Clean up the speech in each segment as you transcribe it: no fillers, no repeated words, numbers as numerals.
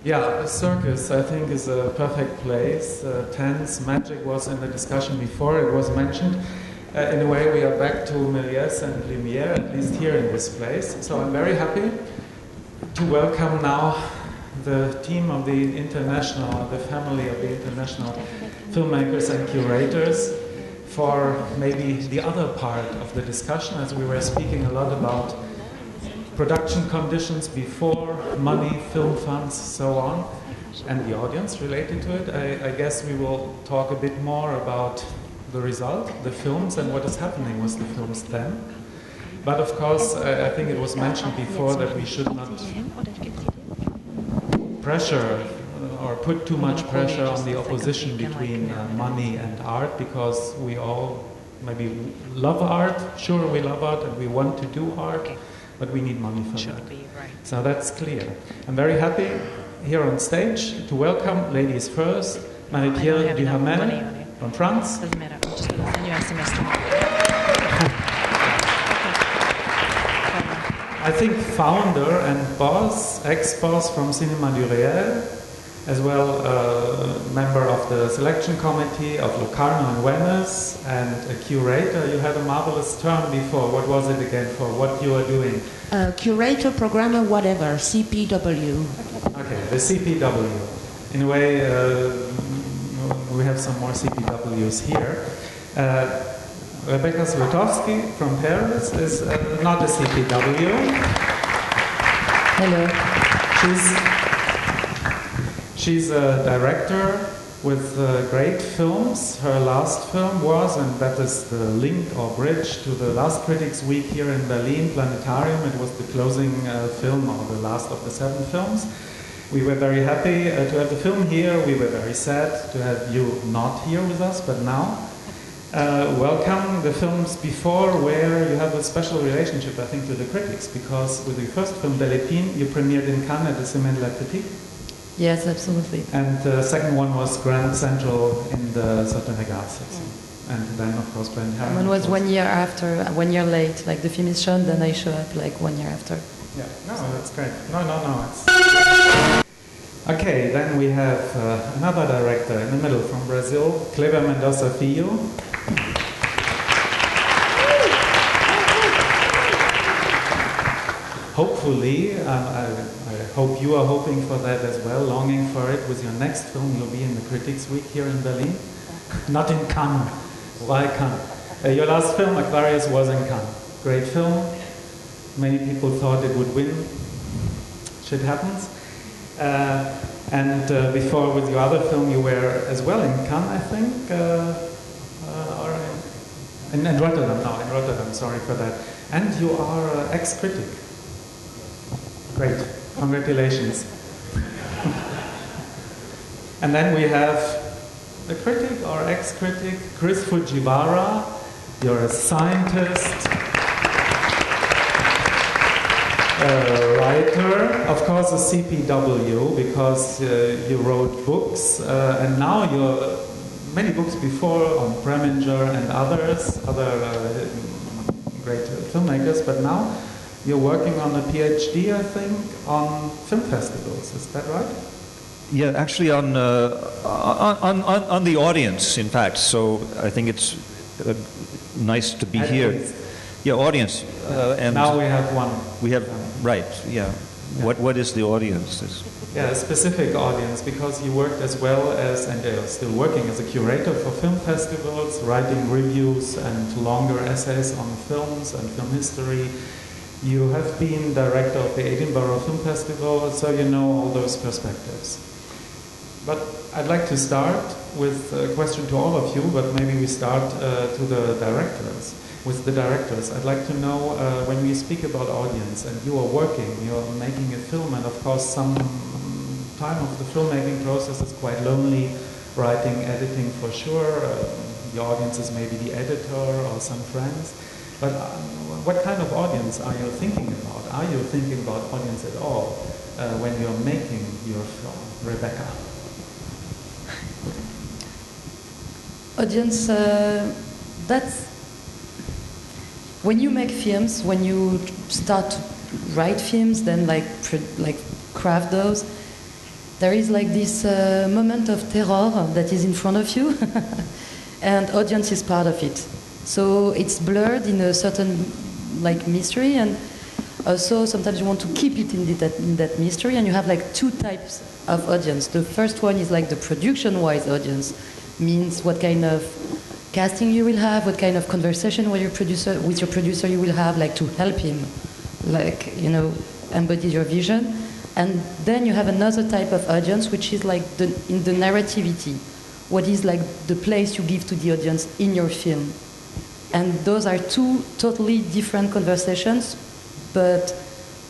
Yeah, a circus, I think, is a perfect place. Tense, magic was in the discussion before, it was mentioned. In a way, we are back to Méliès and Lumière, at least here in this place. So I'm very happy to welcome now the team of the international, the family of the international filmmakers and curators for maybe the other part of the discussion, as we were speaking a lot about production conditions before, money, film funds, so on, and the audience related to it. I guess we will talk a bit more about the result, the films, and what is happening with the films then. But of course, I think it was mentioned before that we should not pressure or put too much pressure on the opposition between money and art, because we all maybe love art, sure we love art and we want to do art, but we need money for that. So that's clear. I'm very happy here on stage to welcome, ladies first, Marie-Pierre Duhamel from France. I think founder and boss, ex-boss from Cinéma du Réel, as well member of the selection committee of Locarno in Venice, and a curator. You had a marvelous term before. What was it again for what you are doing? Curator, programmer, whatever, CPW. Okay, the CPW. In a way, we have some more CPWs here. Rebecca Zlotowski from Paris is not a CPW. Hello. She's a director with great films. Her last film was, and that is the link or bridge to the last Critics Week here in Berlin, Planetarium. It was the closing film, or the last of the 7 films. We were very happy to have the film here. We were very sad to have you not here with us, but now. Welcome the films before, where you have a special relationship, I think, to the critics, because with your first film, Belle Épine, you premiered in Cannes at the Semaine de la Critique. Yes, absolutely. And the second one was Grand Central in the Certain Regard section. And then, of course, Planetarium. One was 1 year after, 1 year late. Like the film is shown, then I show up like 1 year after. Yeah, no, that's great. No. It's... Okay, then we have another director in the middle from Brazil, Kleber Mendonça Filho. Hopefully, I hope you are hoping for that as well, longing for it. With your next film, you'll be in the Critics Week here in Berlin. Not in Cannes. Why Cannes? Your last film, Aquarius, was in Cannes. Great film. Many people thought it would win. Shit happens. And before, with your other film, you were as well in Cannes, I think, or in Rotterdam. No, in Rotterdam. Sorry for that. And you are ex-critic. Great, congratulations. And then we have a critic or ex-critic, Chris Fujiwara. You're a scientist, a writer, of course a CPW, because you wrote books, and now you're many books before on Preminger and others, other great filmmakers, but now you're working on a PhD, I think, on film festivals. Is that right? Yeah, actually on the audience, in fact. So I think it's nice to be here. Least. Yeah, audience. And now we have one. We have, right, yeah. What is the audience? Yeah, a specific audience, because you worked as well as, and are still working as a curator for film festivals, writing reviews and longer essays on films and film history. You have been director of the Edinburgh Film Festival, so you know all those perspectives. But I'd like to start with a question to all of you, but maybe we start to the directors. With the directors, I'd like to know, when we speak about audience, and you are working, you're making a film, and of course some time of the filmmaking process is quite lonely, writing, editing for sure, the audience is maybe the editor or some friends. But what kind of audience are you thinking about? Are you thinking about audience at all when you're making your film, Rebecca? Audience, that's when you make films, when you start to write films, then like craft those. there is like this moment of terror that is in front of you, and audience is part of it. So it's blurred in a certain like mystery, and also sometimes you want to keep it in that mystery, and you have like two types of audience. The first one is like the production-wise audience, means what kind of casting you will have, what kind of conversation with your producer you will have, like to help him, like, you know, embody your vision. And then you have another type of audience, which is like in the narrativity, what is like the place you give to the audience in your film. And those are two totally different conversations, but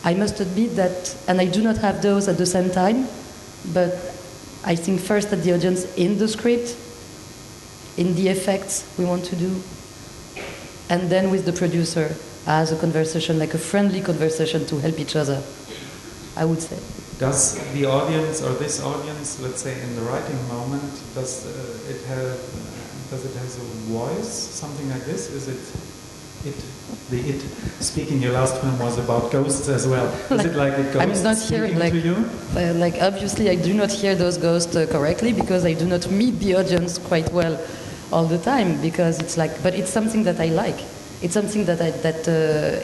I must admit that, and I do not have those at the same time, but I think first at the audience in the script, in the effects we want to do, and then with the producer as a conversation, like a friendly conversation to help each other, I would say. Does the audience, or this audience, let's say in the writing moment, does it have a voice, something like this? Is it speaking? Your last film was about ghosts as well. Is it like a ghost I'm not speaking hearing, like, to you? Like obviously I do not hear those ghosts correctly, because I do not meet the audience quite well all the time, because it's like, but it's something that I like. It's something that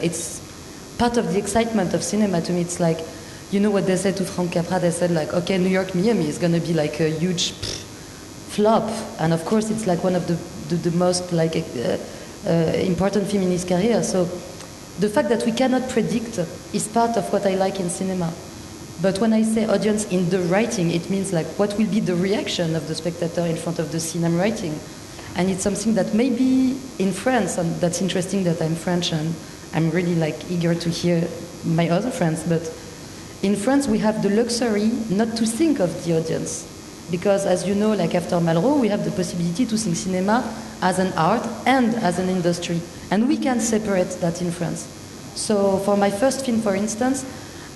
it's part of the excitement of cinema to me. It's like, you know what they said to Frank Capra? They said like, okay, New York, Miami is going to be like a huge flop, and of course it's like one of the most like important film in his career. So the fact that we cannot predict is part of what I like in cinema. But when I say audience in the writing, it means like what will be the reaction of the spectator in front of the scene I'm writing. And it's something that maybe in France, and that's interesting that I'm French and I'm really like eager to hear my other friends, but in France we have the luxury not to think of the audience. Because as you know, like after Malraux, we have the possibility to think cinema as an art and as an industry. And we can separate that in France. So for my first film, for instance,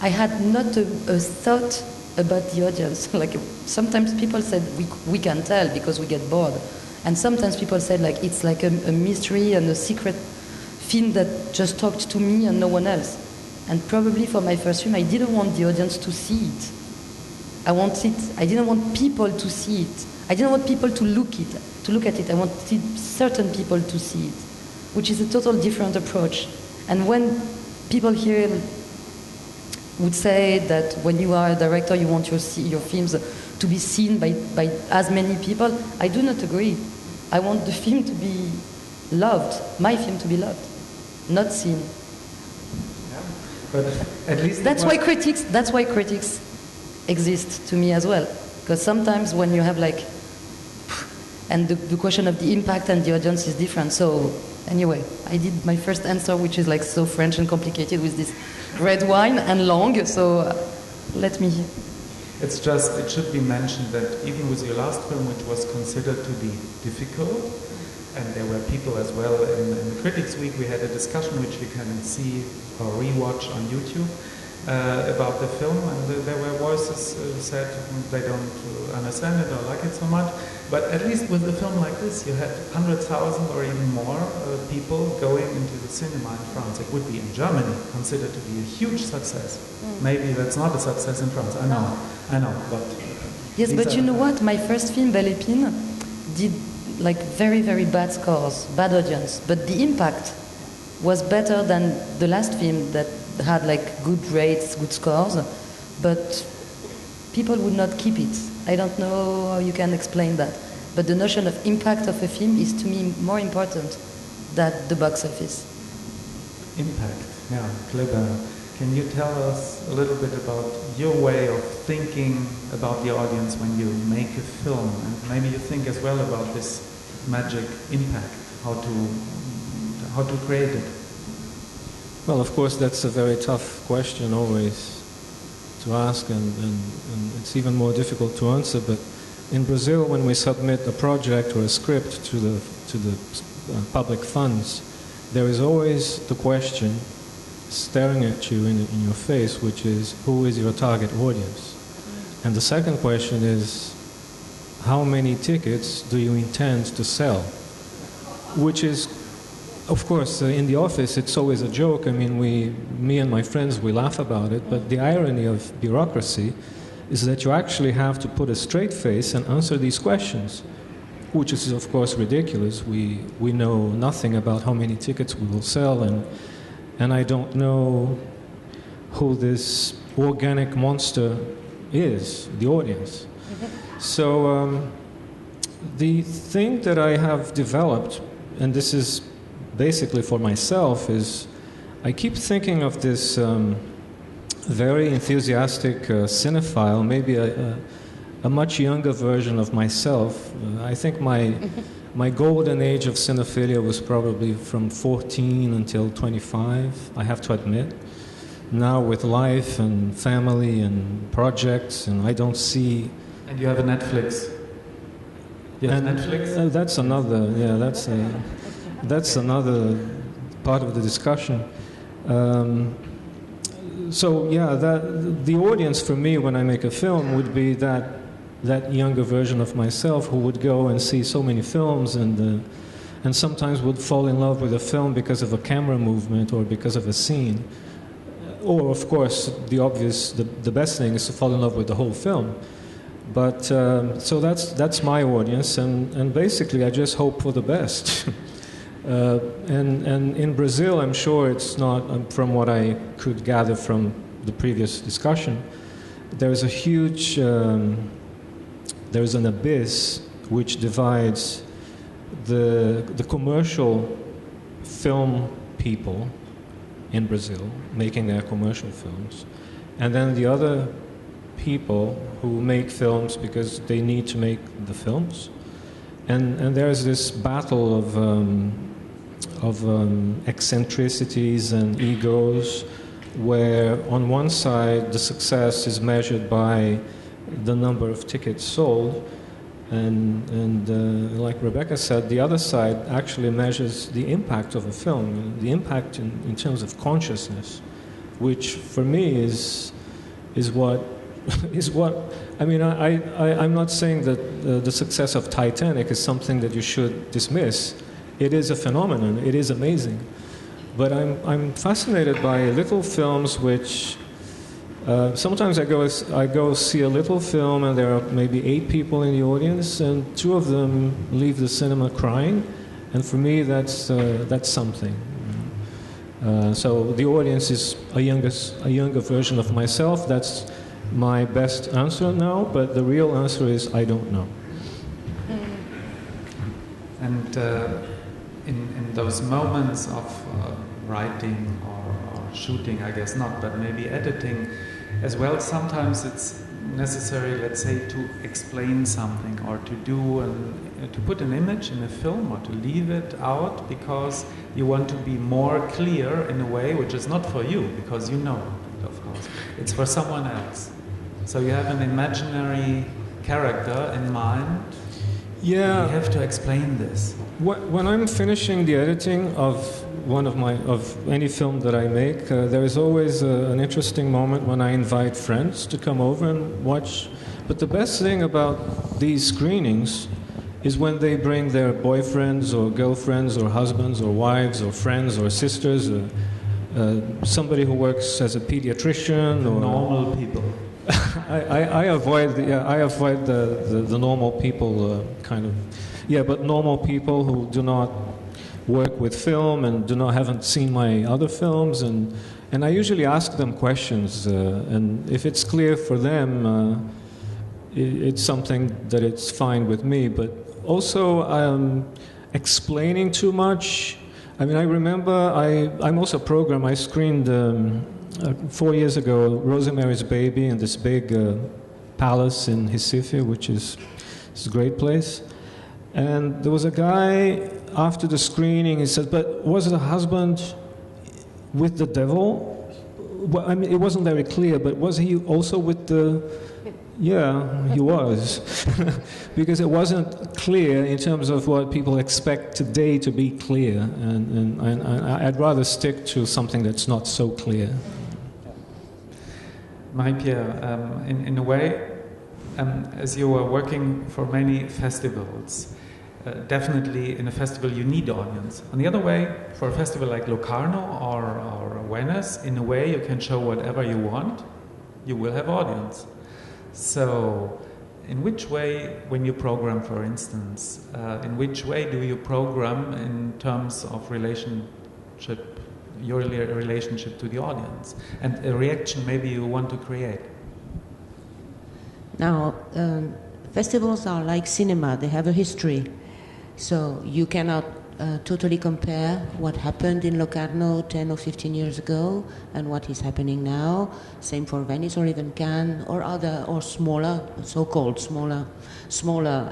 I had not a thought about the audience. Like sometimes people said we can tell because we get bored. And sometimes people said like it's like a mystery and a secret film that just talked to me and no one else. And probably for my first film, I didn't want the audience to see it. I didn't want people to see it. I didn't want people to look at it. I wanted certain people to see it, which is a total different approach. And when people here would say that when you are a director, you want your films to be seen by as many people, I do not agree. I want the film to be loved, my film to be loved, not seen. Yeah, but at least that's why critics exist to me as well, because sometimes when you have like, and the question of the impact and the audience is different. So anyway, I did my first answer, which is like so French and complicated with this red wine and long, so let me. It's just, it should be mentioned that even with your last film, which was considered to be difficult, and there were people as well in the Critics Week, we had a discussion which you can see or rewatch on YouTube about the film, and there were voices said they don't understand it or like it so much. But at least with a film like this, you had 100,000 or even more people going into the cinema in France. It would be in Germany considered to be a huge success. Maybe that's not a success in France. I know, but yes, but you know what? My first film, Belle Épine, did like very, very bad scores, bad audience, but the impact was better than the last film that had like good rates, good scores, but people would not keep it. I don't know how you can explain that, but the notion of impact of a film is to me more important than the box office. Impact, yeah, clever. Can you tell us a little bit about your way of thinking about the audience when you make a film, and maybe you think as well about this magic impact, how to create it? Well, of course, that's a very tough question always to ask, and it's even more difficult to answer. But in Brazil, when we submit a project or a script to the public funds, there is always the question staring at you in your face, which is, who is your target audience? And the second question is, how many tickets do you intend to sell? Which is, of course, in the office, it's always a joke. I mean, me and my friends, we laugh about it, but the irony of bureaucracy is that you actually have to put a straight face and answer these questions, which is of course ridiculous. We know nothing about how many tickets we will sell, and I don't know who this organic monster is, the audience. So the thing that I have developed, and this is basically for myself, is I keep thinking of this very enthusiastic cinephile, maybe a much younger version of myself. I think my golden age of cinephilia was probably from 14 until 25, I have to admit. Now with life and family and projects, and I don't see... And you have a Netflix. You have Netflix? That's another, yeah, that's another part of the discussion. So yeah, the audience for me when I make a film would be that younger version of myself who would go and see so many films and sometimes would fall in love with a film because of a camera movement or because of a scene. Or of course, the best thing is to fall in love with the whole film. But so that's my audience, and basically I just hope for the best. And in Brazil, I'm sure it's not, from what I could gather from the previous discussion, there's a huge, there's an abyss which divides the commercial film people in Brazil, making their commercial films, and then the other people who make films because they need to make the films. And there's this battle of eccentricities and egos, where on one side the success is measured by the number of tickets sold, and like Rebecca said, the other side actually measures the impact of a film, the impact in terms of consciousness, which for me is what I mean. I'm not saying that the success of Titanic is something that you should dismiss. It is a phenomenon. It is amazing, but I'm fascinated by little films which. Sometimes I go see a little film and there are maybe 8 people in the audience and 2 of them leave the cinema crying, and for me that's something. So the audience is a younger version of myself. That's my best answer now, but the real answer is I don't know. And in those moments of writing or shooting, I guess not, but maybe editing as well, sometimes it's necessary, let's say, to explain something or to do to put an image in a film or to leave it out because you want to be more clear in a way which is not for you, because you know it, of course. It's for someone else. So you have an imaginary character in mind. Yeah. You have to explain this. When I'm finishing the editing of any film that I make, there is always an interesting moment when I invite friends to come over and watch. But the best thing about these screenings is when they bring their boyfriends or girlfriends or husbands or wives or friends or sisters, or somebody who works as a pediatrician or normal people. I avoid the normal people kind of. Yeah, but normal people who do not work with film and haven't seen my other films, and I usually ask them questions, and if it's clear for them, it's something that it's fine with me. But also explaining too much. I mean, I remember I'm also a programmer. I screened 4 years ago Rosemary's Baby in this big palace in Recife, which is a great place. And there was a guy after the screening. He said, "But was the husband with the devil?" Well, I mean, it wasn't very clear. But was he also with the? Yeah, he was, because it wasn't clear in terms of what people expect today to be clear, and I'd rather stick to something that's not so clear. Marie-Pierre, in a way, as you were working for many festivals, definitely in a festival you need audience. On the other way, for a festival like Locarno or Venice, in a way you can show whatever you want, you will have audience. So, in which way, when you program, for instance, in which way do you program in terms of relationship, your relationship to the audience, and a reaction maybe you want to create? Now, festivals are like cinema, they have a history. So you cannot totally compare what happened in Locarno 10 or 15 years ago and what is happening now. Same for Venice or even Cannes or other, or smaller, so-called smaller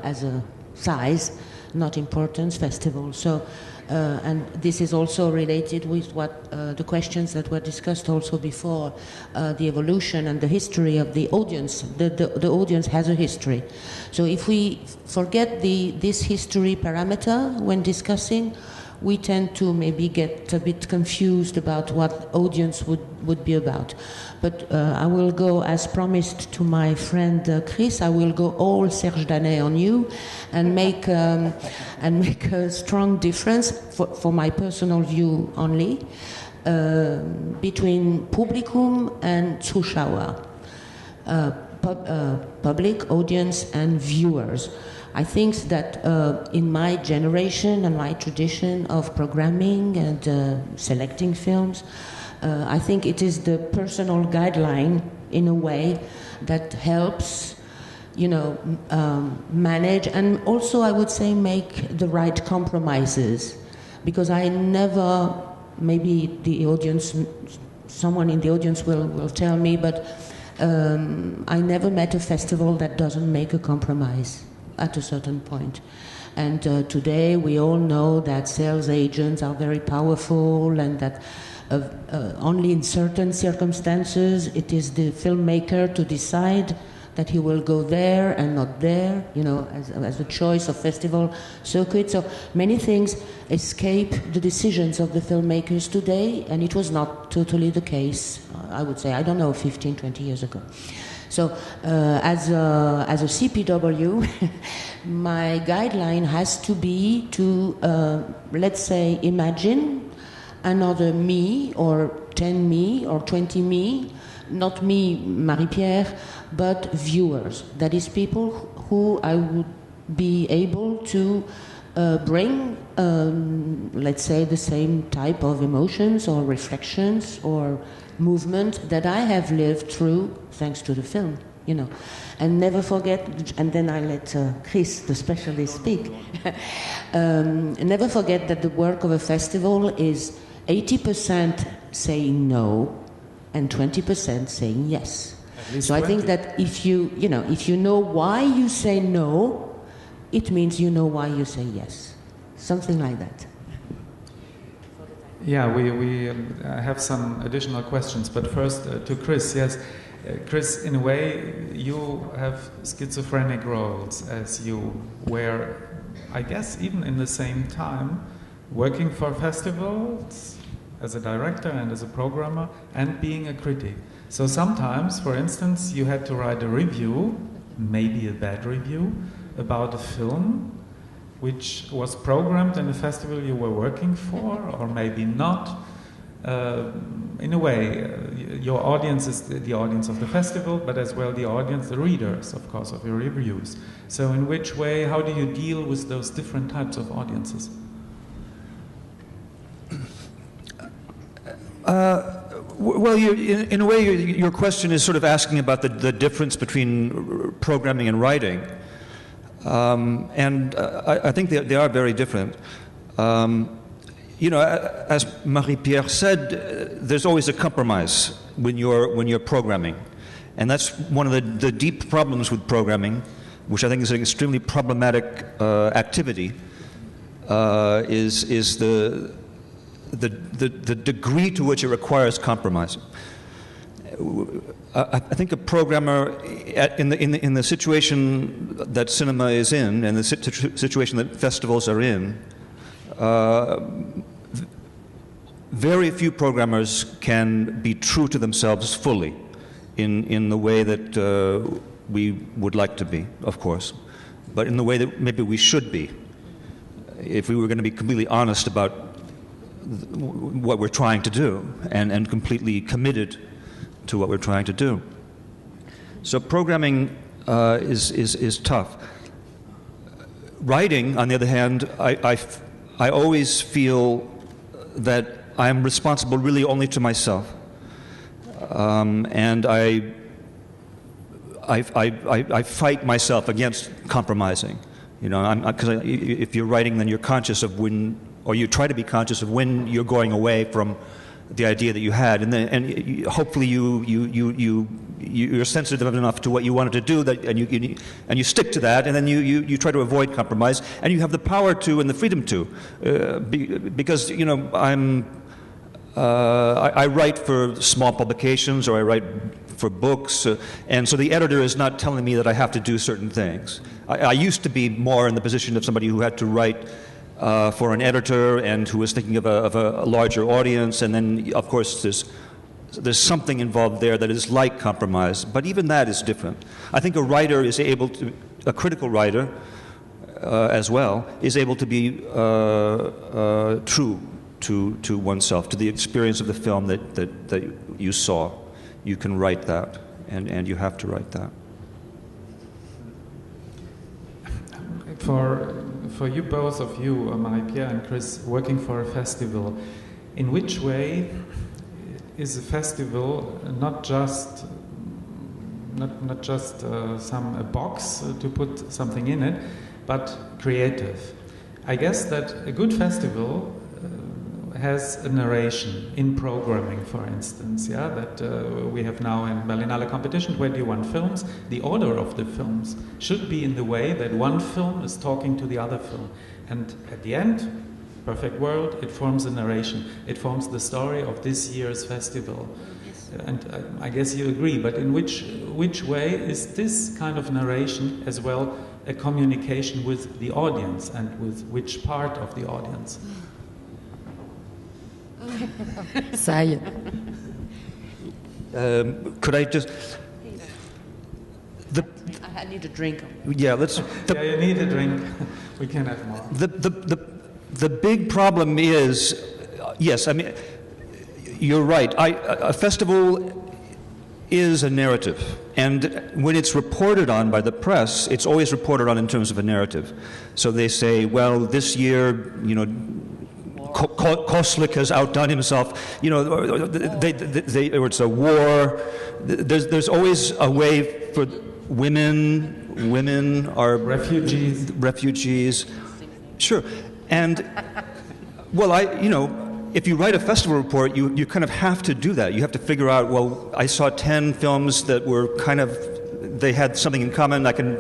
as a size, not importance festivals. So, and this is also related with what the questions that were discussed also before, the evolution and the history of the audience. The audience has a history. So if we forget this history parameter when discussing, we tend to maybe get a bit confused about what audience would be about. But I will go, as promised to my friend Chris, I will go all Serge Danet on you and make a strong difference, for my personal view only, between Publikum and Zuschauer, public, audience and viewers. I think that in my generation and my tradition of programming and selecting films, I think it is the personal guideline in a way that helps, manage, and also I would say make the right compromises. Because I never, maybe the audience, someone in the audience will tell me, but I never met a festival that doesn't make a compromise at a certain point. And today we all know that sales agents are very powerful, and that only in certain circumstances it is the filmmaker to decide that he will go there and not there, as a choice of festival circuit. So many things escape the decisions of the filmmakers today, and it was not totally the case, I would say, 15, 20 years ago. So as a CPW, my guideline has to be to, let's say, imagine another me, or 10 me, or 20 me, not me, Marie-Pierre, but viewers. That is people who I would be able to bring, let's say, the same type of emotions or reflections or movement that I have lived through thanks to the film, And never forget, and then I let Chris, the specialist, speak. Never forget that the work of a festival is 80% saying no and 20% saying yes. So 20. I think that if you know why you say no, it means you know why you say yes. Something like that. Yeah, we have some additional questions, but first to Chris. Yes, Chris, in a way, you have schizophrenic roles, as you were, I guess, even in the same time, working for festivals as a director and as a programmer, and being a critic. So sometimes, for instance, you had to write a review, maybe a bad review, about a film which was programmed in the festival you were working for, or maybe not. In a way, your audience is the audience of the festival, but as well the audience, the readers, of course, of your reviews. So in which way, how do you deal with those different types of audiences? Well, in a way, your question is sort of asking about the difference between programming and writing. And I think they are very different. As Marie-Pierre said, there's always a compromise when you're programming. And that's one of the deep problems with programming, which I think is an extremely problematic activity, is the degree to which it requires compromise. I think a programmer in the situation that cinema is in, and the situation that festivals are in, very few programmers can be true to themselves fully in the way that we would like to be, of course, but in the way that maybe we should be, if we were going to be completely honest about what we're trying to do and completely committed to what we're trying to do. So programming is tough. Writing, on the other hand, I always feel that I'm responsible really only to myself, and I fight myself against compromising. You know, because if you're writing, then you're conscious of when, or you try to be conscious of when you're going away from the idea that you had, and hopefully you're sensitive enough to what you wanted to do that, and you stick to that, and then you try to avoid compromise, and you have the power to and the freedom to, because you know I write for small publications, or I write for books, and so the editor is not telling me that I have to do certain things. I used to be more in the position of somebody who had to write for an editor and who was thinking of a larger audience, and then of course there's something involved there that is like compromise, but even that is different. I think a writer is able to, a critical writer as well, is able to be true to oneself, to the experience of the film that you saw. You can write that, and you have to write that. For you, both of you, Marie-Pierre and Chris, working for a festival, in which way is a festival not just a box to put something in it, but creative? I guess that a good festival has a narration in programming, for instance, yeah, that we have now in Berlinale competition 21 films. The order of the films should be in the way that one film is talking to the other film, and at the end, perfect world, it forms a narration. It forms the story of this year's festival. And I guess you agree, but in which way is this kind of narration as well a communication with the audience, and with which part of the audience? Sigh. Could I just... I need a drink. Yeah, let's... Yeah, you need a drink. We can have more. The big problem is, yes, I mean, you're right. A festival is a narrative, and when it's reported on by the press, it's always reported on in terms of a narrative. So they say, well, this year, you know, Koslik has outdone himself. You know, or it's a war. There's always a way for women. Women are refugees. Refugees, sure. And well, if you write a festival report, you kind of have to do that. You have to figure out, well, I saw 10 films that were kind of, they had something in common. I can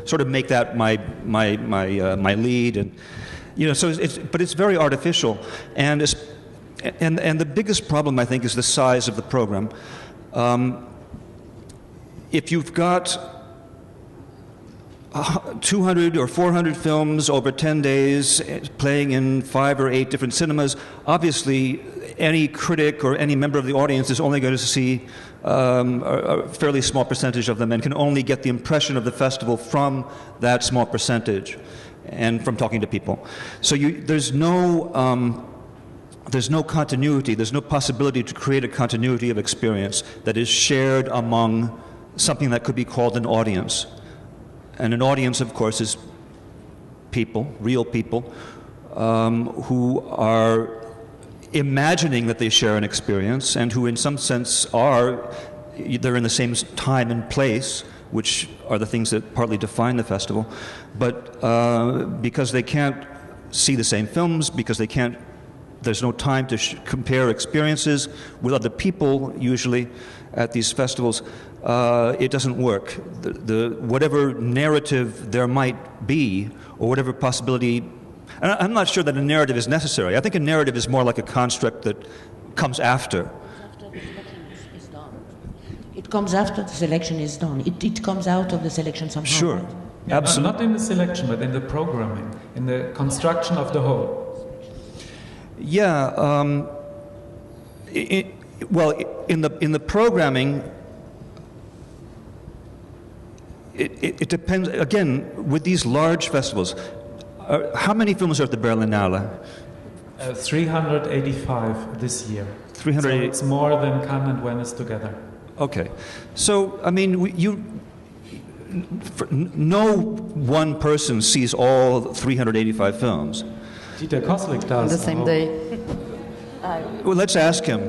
sort of make that my lead, and so but it's very artificial, and the biggest problem, I think, is the size of the program. If you've got 200 or 400 films over 10 days playing in 5 or 8 different cinemas, obviously any critic or any member of the audience is only going to see a fairly small percentage of them, and can only get the impression of the festival from that small percentage and from talking to people. So there's no continuity, there's no possibility to create a continuity of experience that is shared among something that could be called an audience. And an audience, of course, is people, real people, who are imagining that they share an experience, and who in some sense they're in the same time and place, which are the things that partly define the festival. But because they can't see the same films, because there's no time to compare experiences with other people, usually, at these festivals, it doesn't work. Whatever narrative there might be, or whatever possibility, and I'm not sure that a narrative is necessary. I think a narrative is more like a construct that comes after. It comes after the selection is done. It comes out of the selection somehow. Sure, right? Yeah, absolutely. Not in the selection, but in the programming, in the construction of the whole. Yeah. In the programming, it depends. Again, with these large festivals, how many films are at the Berlinale? 385 this year. 380. So it's more than Cannes and Venice together. Okay. So, I mean, no one person sees all 385 films. Dieter Koslik does. The same day. Well, let's ask him.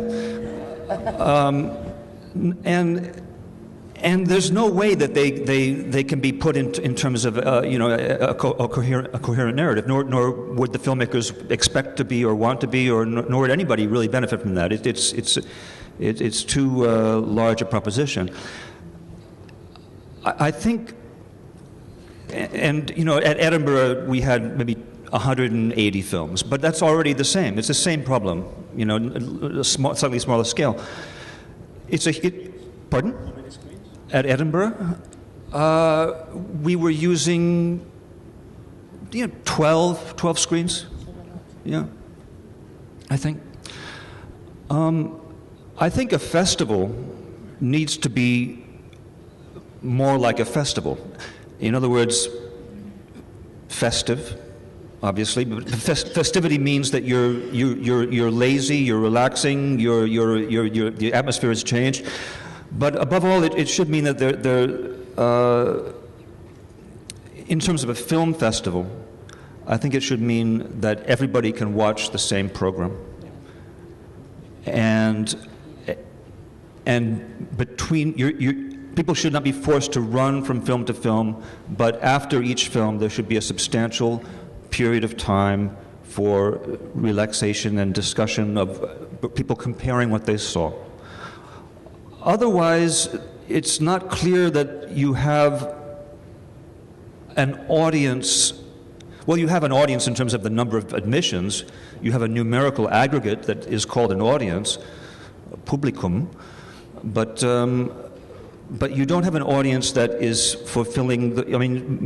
And there's no way that they can be put in terms of a coherent narrative. Nor would the filmmakers expect to be or want to be, or nor would anybody really benefit from that. It's too large a proposition. I think, and at Edinburgh we had maybe 180 films, but that's already the same. It's the same problem, slightly smaller scale. Pardon? At Edinburgh, we were using 12 screens. Yeah, I think. I think a festival needs to be more like a festival. In other words, festive, obviously, but festivity means that you're lazy, you're relaxing, the atmosphere has changed. But above all, it should mean that in terms of a film festival, I think it should mean that everybody can watch the same program. And between people should not be forced to run from film to film, but after each film there should be a substantial period of time for relaxation and discussion of people comparing what they saw. Otherwise, it's not clear that you have an audience. Well, you have an audience in terms of the number of admissions. You have a numerical aggregate that is called an audience, Publikum, but you don't have an audience that is fulfilling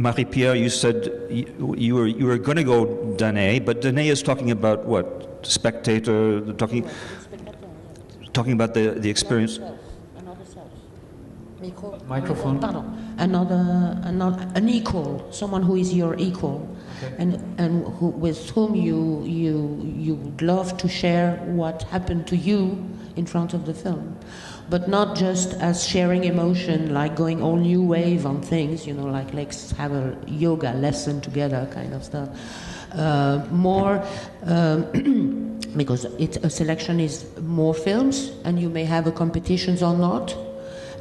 Marie-Pierre, you said you were going to go Danae, but Danae is talking about what? Spectator, talking about the experience. Microphone. Pardon. An equal, someone who is your equal, okay. and with whom you would love to share what happened to you in front of the film, but not just as sharing emotion, like going all new wave on things, like let's have a yoga lesson together kind of stuff. More because a selection is more films, and you may have a competitions or not.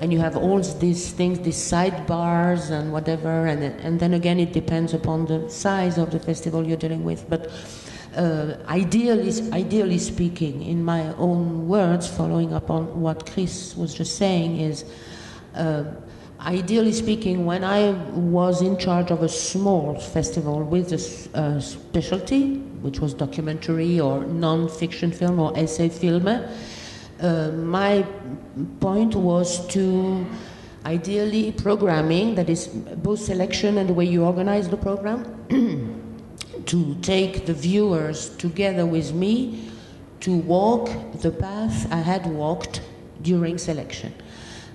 And you have all these things, these sidebars and whatever, and then again it depends upon the size of the festival you're dealing with. But ideally speaking, in my own words, following up on what Chris was just saying, is ideally speaking, when I was in charge of a small festival with a specialty, which was documentary or non-fiction film or essay film, my point was to ideally programming, that is both selection and the way you organize the program, to take the viewers together with me to walk the path I had walked during selection.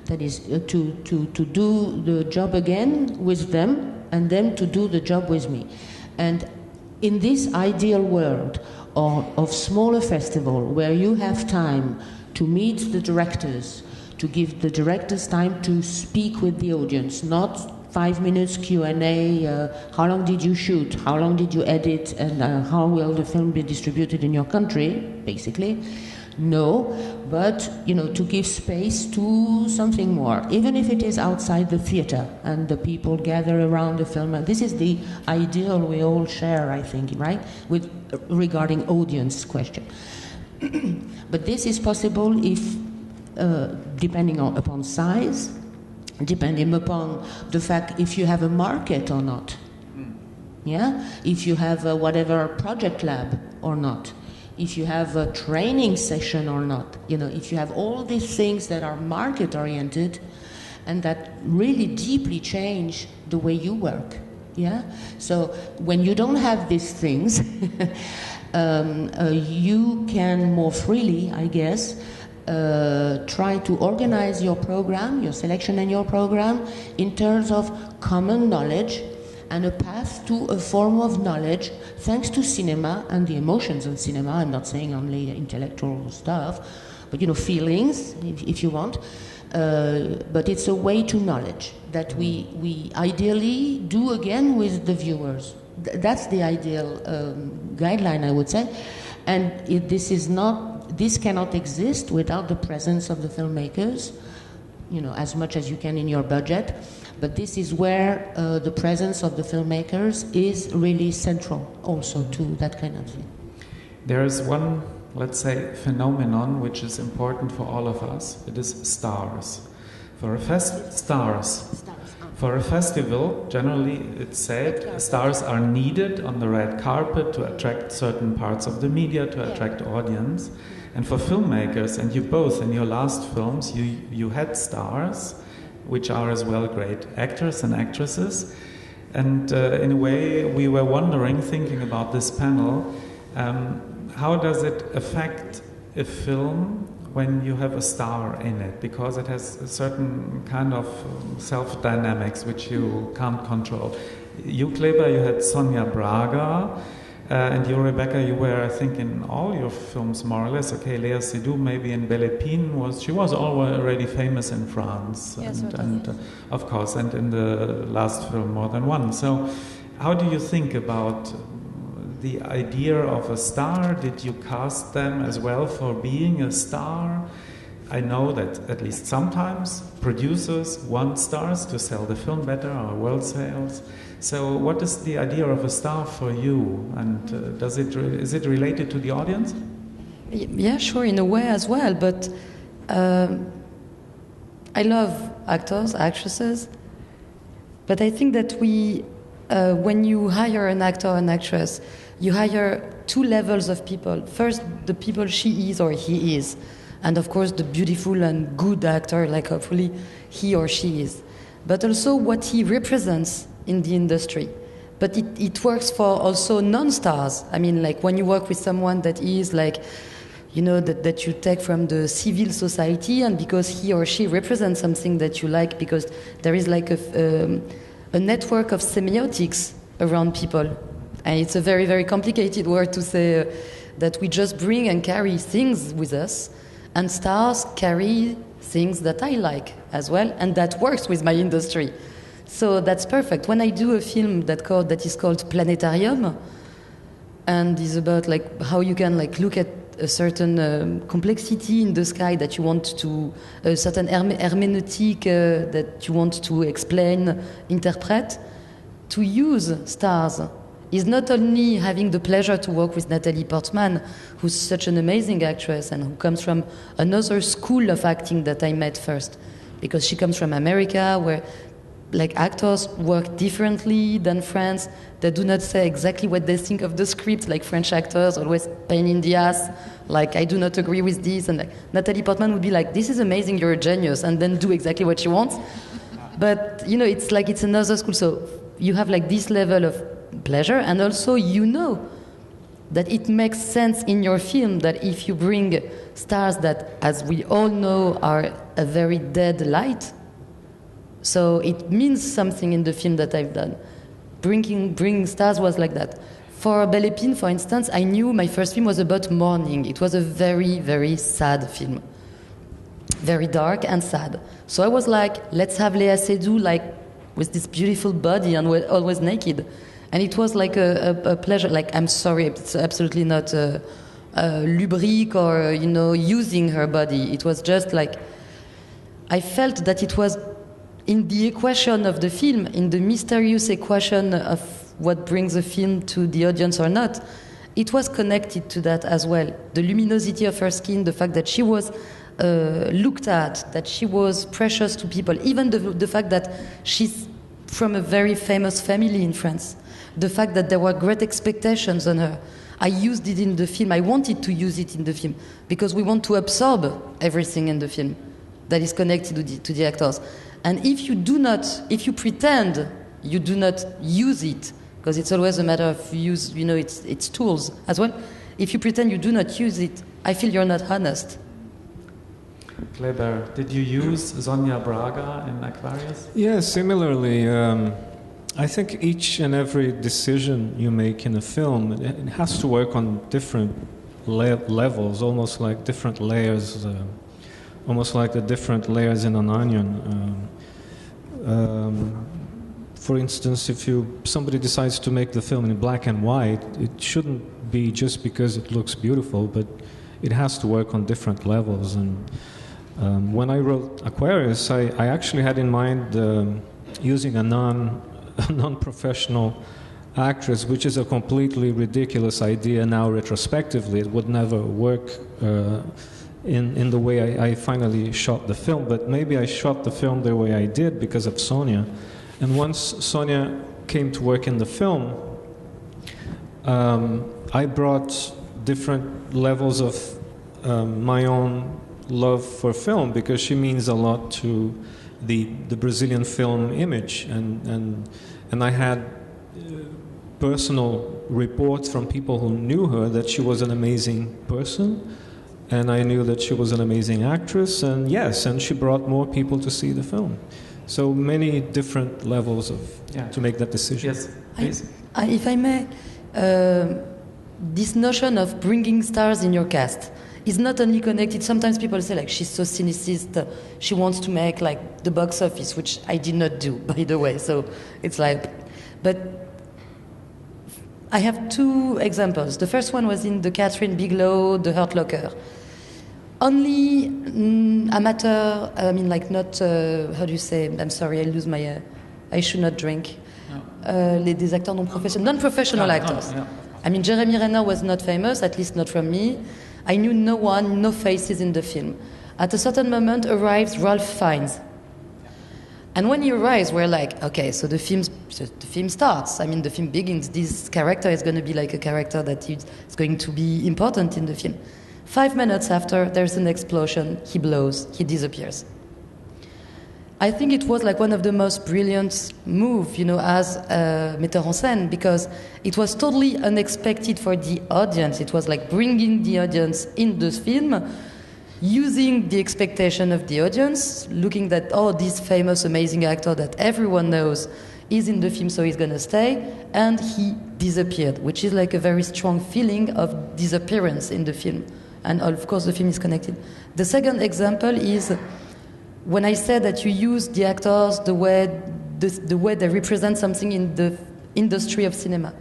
That is to do the job again with them and them to do the job with me. And in this ideal world of smaller festival where you have time to meet the directors, to give the directors time to speak with the audience, not 5 minutes Q&A, how long did you shoot, how long did you edit, and how will the film be distributed in your country, basically. No, but to give space to something more, even if it is outside the theater and the people gather around the film. And this is the ideal we all share, I think, right, with regarding audience question. But this is possible if, depending upon size, depending upon the fact if you have a market or not. Yeah, if you have a whatever project lab or not, if you have a training session or not, if you have all these things that are market oriented and that really deeply change the way you work. Yeah, so when you don't have these things, you can more freely, I guess, try to organize your program, your selection and your program in terms of common knowledge and a path to a form of knowledge thanks to cinema and the emotions of cinema. I'm not saying only intellectual stuff, but feelings, if you want, But it's a way to knowledge that we ideally do again with the viewers. That's the ideal guideline, I would say. And this cannot exist without the presence of the filmmakers, as much as you can in your budget. But this is where the presence of the filmmakers is really central also to that kind of thing. There is one, let's say, phenomenon which is important for all of us. It is stars. For a festival, generally it's said stars are needed on the red carpet to attract certain parts of the media, to attract audience. And for filmmakers, and you both in your last films, you had stars, which are as well great actors and actresses. And in a way, we were wondering, thinking about this panel, how does it affect a film when you have a star in it? Because it has a certain kind of self-dynamics which you can't control. You, Kleber, you had Sonia Braga, and you, Rebecca, you were, I think, in all your films more or less. Okay, Léa Seydoux, maybe in Belle Épine, she was already famous in France, yes, and of course, and in the last film, More Than One. So, how do you think about the idea of a star? Did you cast them as well for being a star? I know that at least sometimes producers want stars to sell the film better or world sales. So what is the idea of a star for you? And is it related to the audience? Yeah, sure, in a way as well. But I love actors, actresses. But I think that when you hire an actor or an actress, you hire two levels of people. First, the people she is or he is. And of course, the beautiful and good actor, like hopefully he or she is. But also what he represents in the industry. But it works for also non-stars. I mean, like when you work with someone that is like, that you take from the civil society, and because he or she represents something that you like, because there is like a network of semiotics around people. And it's a very, very complicated word to say that we just bring and carry things with us, and stars carry things that I like as well, and that works with my industry. So that's perfect. When I do a film that is called Planetarium, and is about like how you can like look at a certain complexity in the sky that you want to, a certain hermeneutic that you want to explain, interpret, to use stars is not only having the pleasure to work with Natalie Portman, who's such an amazing actress and who comes from another school of acting that I met first, because she comes from America, where like actors work differently than France. They do not say exactly what they think of the script, like French actors, always pain in the ass, like I do not agree with this, and like Natalie Portman would be like, this is amazing, you're a genius, and then do exactly what she wants. But it's like it's another school, so you have like this level of pleasure, and also that it makes sense in your film that if you bring stars that, as we all know, are a very dead light, so it means something in the film that I've done. Bringing stars was like that. For Belle Épine, for instance, I knew my first film was about mourning. It was a very, very sad film. Very dark and sad. So I was like, let's have Léa Seydoux like with this beautiful body and always naked. And it was like a pleasure. Like, I'm sorry, it's absolutely not lubric or, using her body. It was just like, I felt that it was in the equation of the film, in the mysterious equation of what brings a film to the audience or not, it was connected to that as well. The luminosity of her skin, the fact that she was looked at, that she was precious to people, even the fact that she's from a very famous family in France, the fact that there were great expectations on her. I used it in the film. I wanted to use it in the film because we want to absorb everything in the film that is connected to the actors. And if you pretend you do not use it, because it's always a matter of use, it's tools as well. If you pretend you do not use it, I feel you're not honest. Kleber, did you use Sonia Braga in Aquarius? Yeah, similarly. I think each and every decision you make in a film, it has to work on different levels, almost like different layers almost like the different layers in an onion. For instance, if somebody decides to make the film in black and white, it shouldn't be just because it looks beautiful, but it has to work on different levels. And when I wrote Aquarius, I actually had in mind using a non-professional actress, which is a completely ridiculous idea now retrospectively. It would never work in the way I finally shot the film, but maybe I shot the film the way I did because of Sonia. And once Sonia came to work in the film, I brought different levels of my own love for film, because she means a lot to the Brazilian film image, and I had personal reports from people who knew her that she was an amazing person, and I knew that she was an amazing actress, and she brought more people to see the film. So many different levels to make that decision. Yes, please. If I may, this notion of bringing stars in your cast is not only connected. Sometimes people say, like, she's so cynicist, she wants to make like the box office, which I did not do, by the way. So it's like, but I have two examples. The first one was in the Catherine Bigelow, The Hurt Locker. Only amateur, I mean, like, not, how do you say, I'm sorry, I lose my, I should not drink. No. Des acteurs non-professional actors. Yeah. I mean, Jeremy Renner was not famous, at least not from me. I knew no one, no faces in the film. At a certain moment arrives Ralph Fiennes. And when he arrives, we're like, okay, so the film starts. I mean, the film begins. This character is going to be like a character that is going to be important in the film. 5 minutes after, there's an explosion, he blows, he disappears. I think it was like one of the most brilliant moves, as metteur en scène, because it was totally unexpected for the audience. It was like bringing the audience in the film, using the expectation of the audience, looking that, this famous, amazing actor that everyone knows is in the film, so he's going to stay, and he disappeared, which is like a very strong feeling of disappearance in the film. And of course, the film is connected. The second example is when I said that you use the actors the way they represent something in the industry of cinema.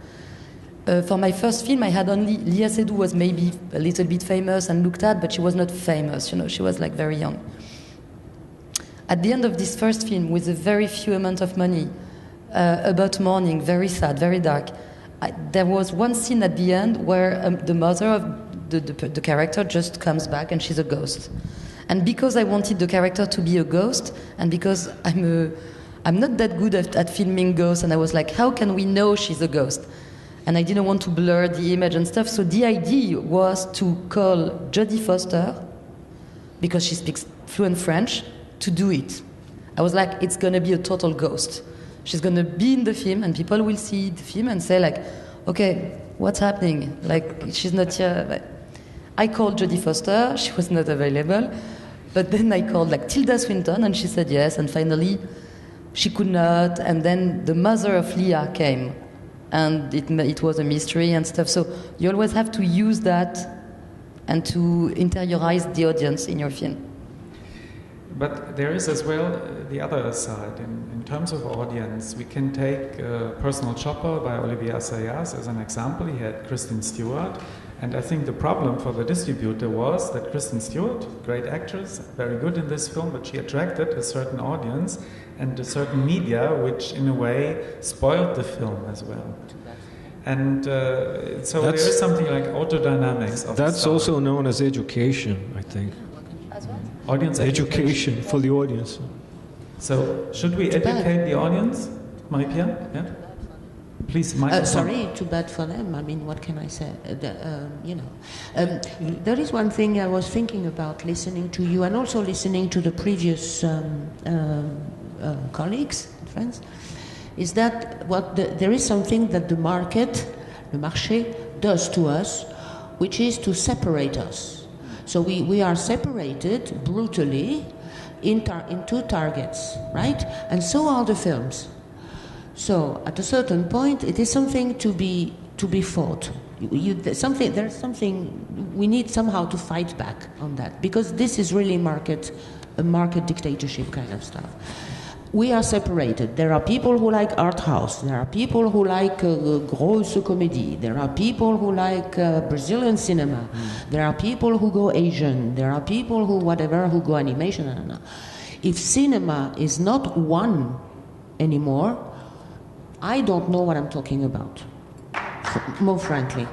For my first film, I had only Lia Seydoux was maybe a little bit famous and looked at, but she was not famous. She was like very young. At the end of this first film, with a very few amount of money, about mourning, very sad, very dark, there was one scene at the end where the mother of the character just comes back and she's a ghost. And because I wanted the character to be a ghost, and because I'm not that good at filming ghosts, and I was like, how can we know she's a ghost? And I didn't want to blur the image and stuff, so the idea was to call Jodie Foster, because she speaks fluent French, to do it. I was like, it's going to be a total ghost. She's going to be in the film, and people will see the film and say, like, okay, what's happening? Like, she's not here. I called Jodie Foster, she was not available, but then I called like Tilda Swinton, and she said yes, and finally she could not, and then the mother of Leah came, and it was a mystery and stuff. So you always have to use that and to interiorize the audience in your film. But there is as well the other side. In terms of audience, we can take Personal Shopper by Olivier Assayas as an example. He had Kristen Stewart. And I think the problem for the distributor was that Kristen Stewart, great actress, very good in this film, but she attracted a certain audience and a certain media, which in a way spoiled the film as well. And so there is something like autodynamics of that's also known as education, I think. As well? Audience education for the audience. So should we educate the audience, Marie-Pierre? Yeah? Please, sorry, too bad for them. I mean, what can I say? There is one thing I was thinking about listening to you, and also listening to the previous colleagues, friends, is that there is something that the market, le marché, does to us, which is to separate us. So we are separated brutally in two targets, right? And so are the films. So at a certain point, it is something to be fought. There's something we need somehow to fight back on that, because this is really a market dictatorship kind of stuff. We are separated. There are people who like art house. There are people who like grosse comédie. There are people who like Brazilian cinema. There are people who go Asian. There are people who who go animation. If cinema is not one anymore, I don't know what I'm talking about. More frankly.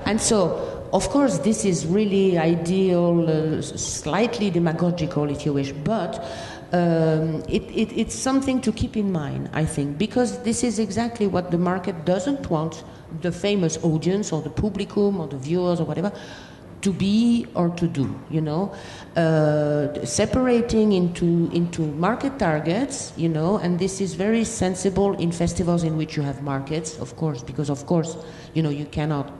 And so, of course, this is really ideal, slightly demagogical, if you wish, but it's something to keep in mind, I think, because this is exactly what the market doesn't want the famous audience or the publikum or the viewers or whatever to be or to do, separating into market targets, and this is very sensible in festivals in which you have markets, of course, because of course, you cannot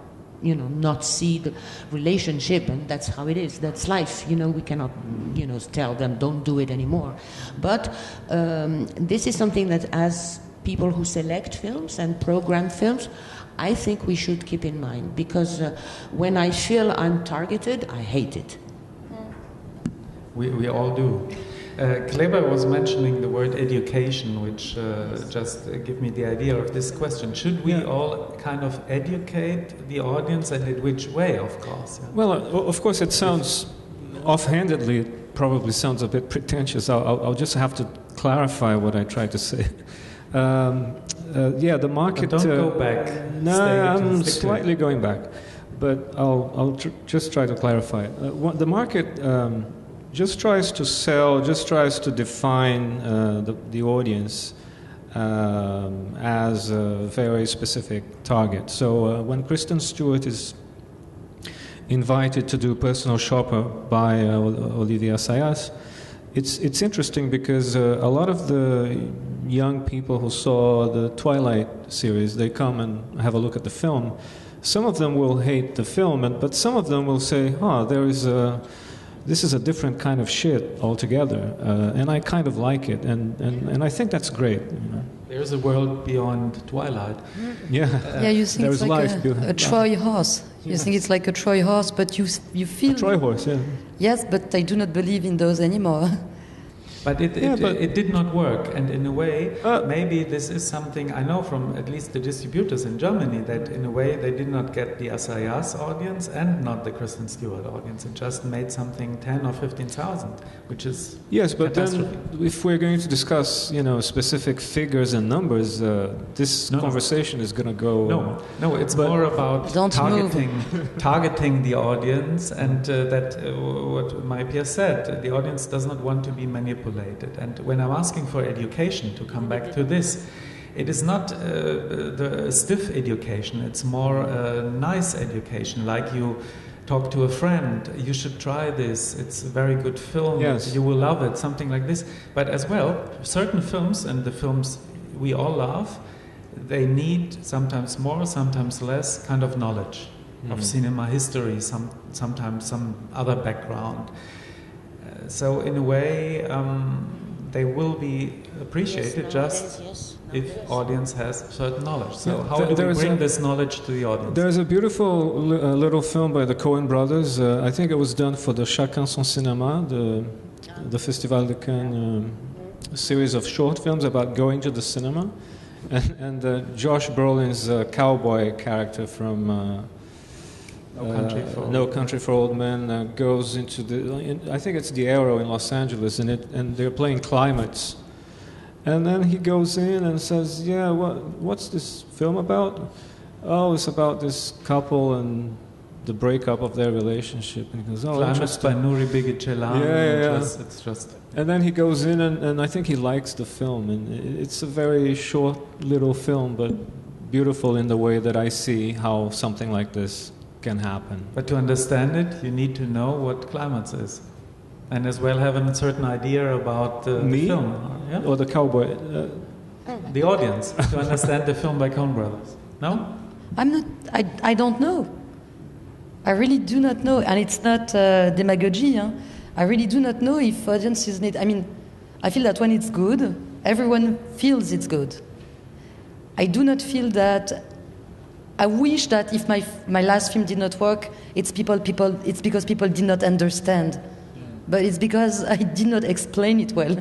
not see the relationship, and that's how it is. That's life. We cannot, tell them don't do it anymore. But this is something that, as people who select films and program films, I think we should keep in mind, because when I feel I'm targeted, I hate it. We all do. Kleber was mentioning the word education, which just gave me the idea of this question. Should we all kind of educate the audience, and in which way, of course? Yeah. Well, of course, it sounds offhandedly, it probably sounds a bit pretentious. I'll just have to clarify what I tried to say. The market... But don't go back. No, I'm slightly going back. But I'll just try to clarify. The market... just tries to sell, just tries to define the audience as a very specific target. So when Kristen Stewart is invited to do Personal Shopper by Olivia Assayas, it's interesting because a lot of the young people who saw the Twilight series, they come and have a look at the film. Some of them will hate the film, but some of them will say, this is a different kind of shit altogether, and I kind of like it, and I think that's great. There's a world beyond Twilight. You think it's like a Troy horse. You think it's like a Troy horse, but you feel... A Troy horse, yeah. Yes, but I do not believe in those anymore. But it did not work, and in a way, maybe this is something I know from at least the distributors in Germany, that in a way they did not get the Assayas audience and not the Kristen Stewart audience. It just made something 10 or 15,000, which is but then if we're going to discuss, specific figures and numbers, this conversation is going to go. No, it's more about targeting the audience, and that what my peer said, the audience does not want to be manipulated. And when I'm asking for education, to come back to this, it is not the stiff education, it's more a nice education, like you talk to a friend, you should try this, it's a very good film, you will love it, something like this. But as well, certain films, and the films we all love, they need sometimes more, sometimes less kind of knowledge of cinema history, sometimes some other background. So in a way, they will be appreciated if audience has certain knowledge. So how do we bring this knowledge to the audience? There's a beautiful little film by the Coen brothers. I think it was done for the Chacun son cinéma, the Festival de Cannes series of short films about going to the cinema. And Josh Brolin's cowboy character from... No Country for Old Men goes into I think it's the Aero in Los Angeles, and they're playing climates, and then he goes in and says, what's this film about? Oh, it's about this couple and the breakup of their relationship. And he goes, Climates by Nuri Bilge Ceylan. It's just... And then he goes in and I think he likes the film, and it's a very short little film, but beautiful in the way that I see how something like this can happen. But to understand it, you need to know what climates is, and as well have a certain idea about the film. Or the cowboy. The audience, to understand the film by Coen brothers. No? I'm not. I don't know. I really do not know, and it's not demagogy. I really do not know if audiences need. I mean, I feel that when it's good, everyone feels it's good. I do not feel that. I wish that if my last film did not work, it's because people did not understand. But it's because I did not explain it well.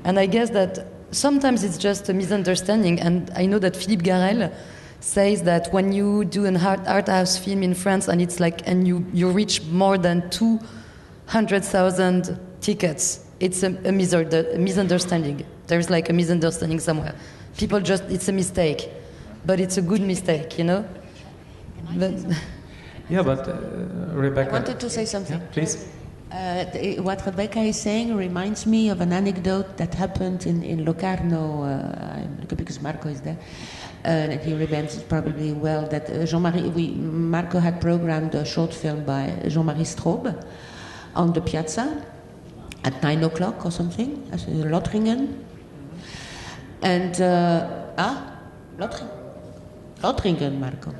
And I guess that sometimes it's just a misunderstanding. And I know that Philippe Garrel says that when you do an art house film in France and it's like, and you reach more than 200,000 tickets, it's a misunderstanding. There's like a misunderstanding somewhere. People just, it's a mistake. But it's a good mistake, you know? But Rebecca... I wanted to say something. Yeah, please. What Rebecca is saying reminds me of an anecdote that happened in Locarno, because Marco is there, and he remembers probably well that Marco had programmed a short film by Jean-Marie Straub on the piazza at 9 o'clock or something, Lothringen. And, Lothringen, Marco.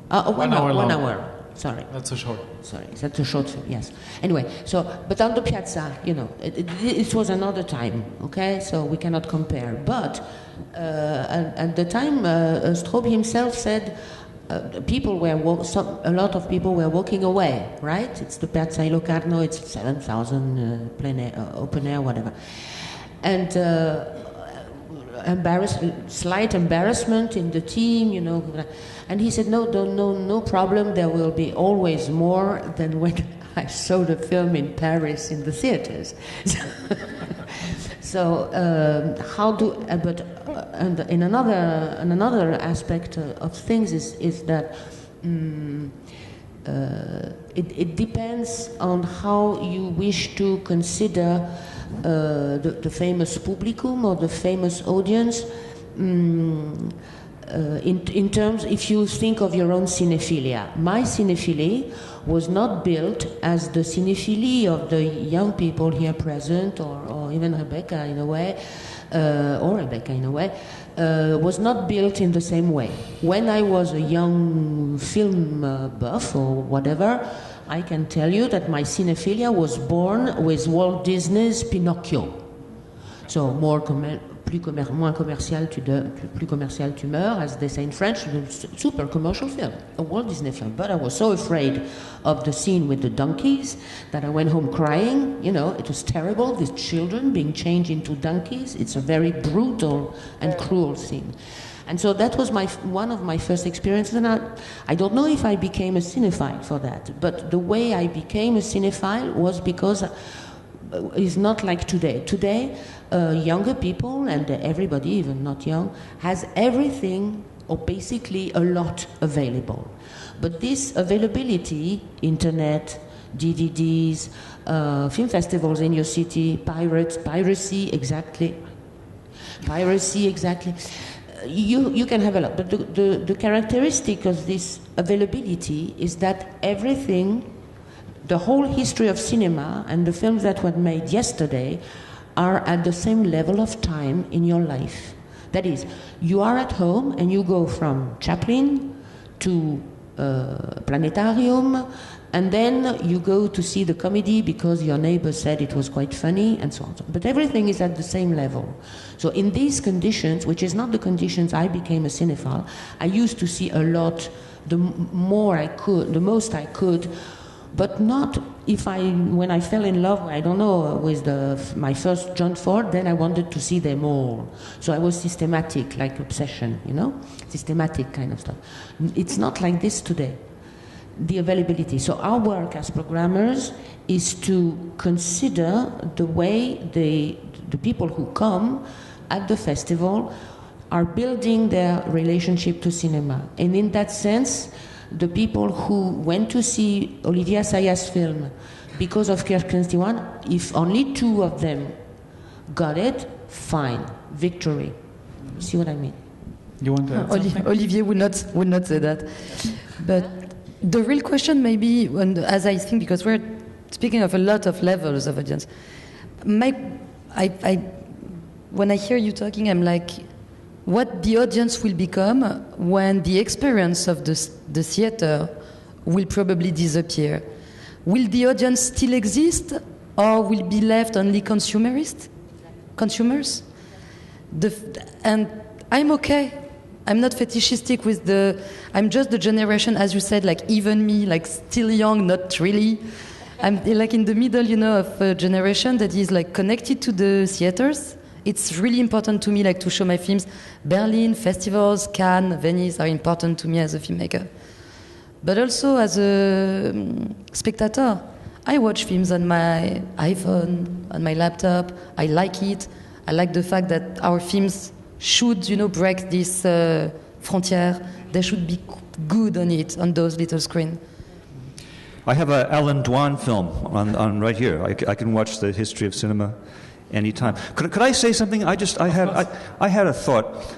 1 hour. 1 hour. Sorry. That's a short. Sorry, that's a short film, yes. Anyway, but on the piazza, it was another time, okay? So we cannot compare. But at the time, Straub himself said a lot of people were walking away, right? It's the Piazza Locarno, it's 7,000 open air, whatever. And slight embarrassment in the team, and he said, no problem, there will be always more than when I saw the film in Paris in the theaters. And in another aspect of things is that it depends on how you wish to consider the famous Publikum or the famous audience in terms, if you think of your own cinephilia. My cinephilia was not built as the cinephilia of the young people here present, or even Rebecca in a way, was not built in the same way. When I was a young film buff or whatever, I can tell you that my cinephilia was born with Walt Disney's Pinocchio. So moins commercial plus commercial tu meurs, as they say in French, super commercial film, a Walt Disney film. But I was so afraid of the scene with the donkeys that I went home crying. It was terrible, these children being changed into donkeys. It's a very brutal and cruel scene. And so that was one of my first experiences, and I don't know if I became a cinephile for that, but the way I became a cinephile was because it's not like today. Today, younger people, and everybody, even not young, has everything, or basically a lot, available. But this availability, internet, DVDs, film festivals in your city, piracy, exactly. You can have a lot, but the characteristic of this availability is that everything, the whole history of cinema and the films that were made yesterday are at the same level of time in your life. That is, you are at home and you go from Chaplin to Planetarium, and then you go to see the comedy because your neighbor said it was quite funny, and so on. But everything is at the same level. So in these conditions, which is not the conditions I became a cinephile, I used to see a lot, the most I could, but not when I fell in love, I don't know, with my first John Ford, then I wanted to see them all. So I was systematic, like Obsession, systematic kind of stuff. It's not like this today, the availability. So our work as programmers is to consider the way the people who come at the festival are building their relationship to cinema. And in that sense, the people who went to see Olivier Assayas's film because of Kirk-21, if only 2 of them got it, fine, victory. See what I mean? You want to add something? Olivier would not say that. But the real question maybe, as I think, because we're speaking of a lot of levels of audience, when I hear you talking, I'm like, what the audience will become when the experience of the theater will probably disappear. Will the audience still exist, or will be left only consumers? And I'm okay. I'm not fetishistic with I'm just the generation, as you said, like even me, like still young, not really. I'm like in the middle, of a generation that is like connected to the theaters. It's really important to me, like to show my films. Berlin, festivals, Cannes, Venice are important to me as a filmmaker. But also as a spectator, I watch films on my iPhone, on my laptop. I like it. I like the fact that our films should, break this frontière. They should be good on it, on those little screens. I have an Alan Dwan film on right here. I can watch the history of cinema anytime. Could I say something? I had a thought.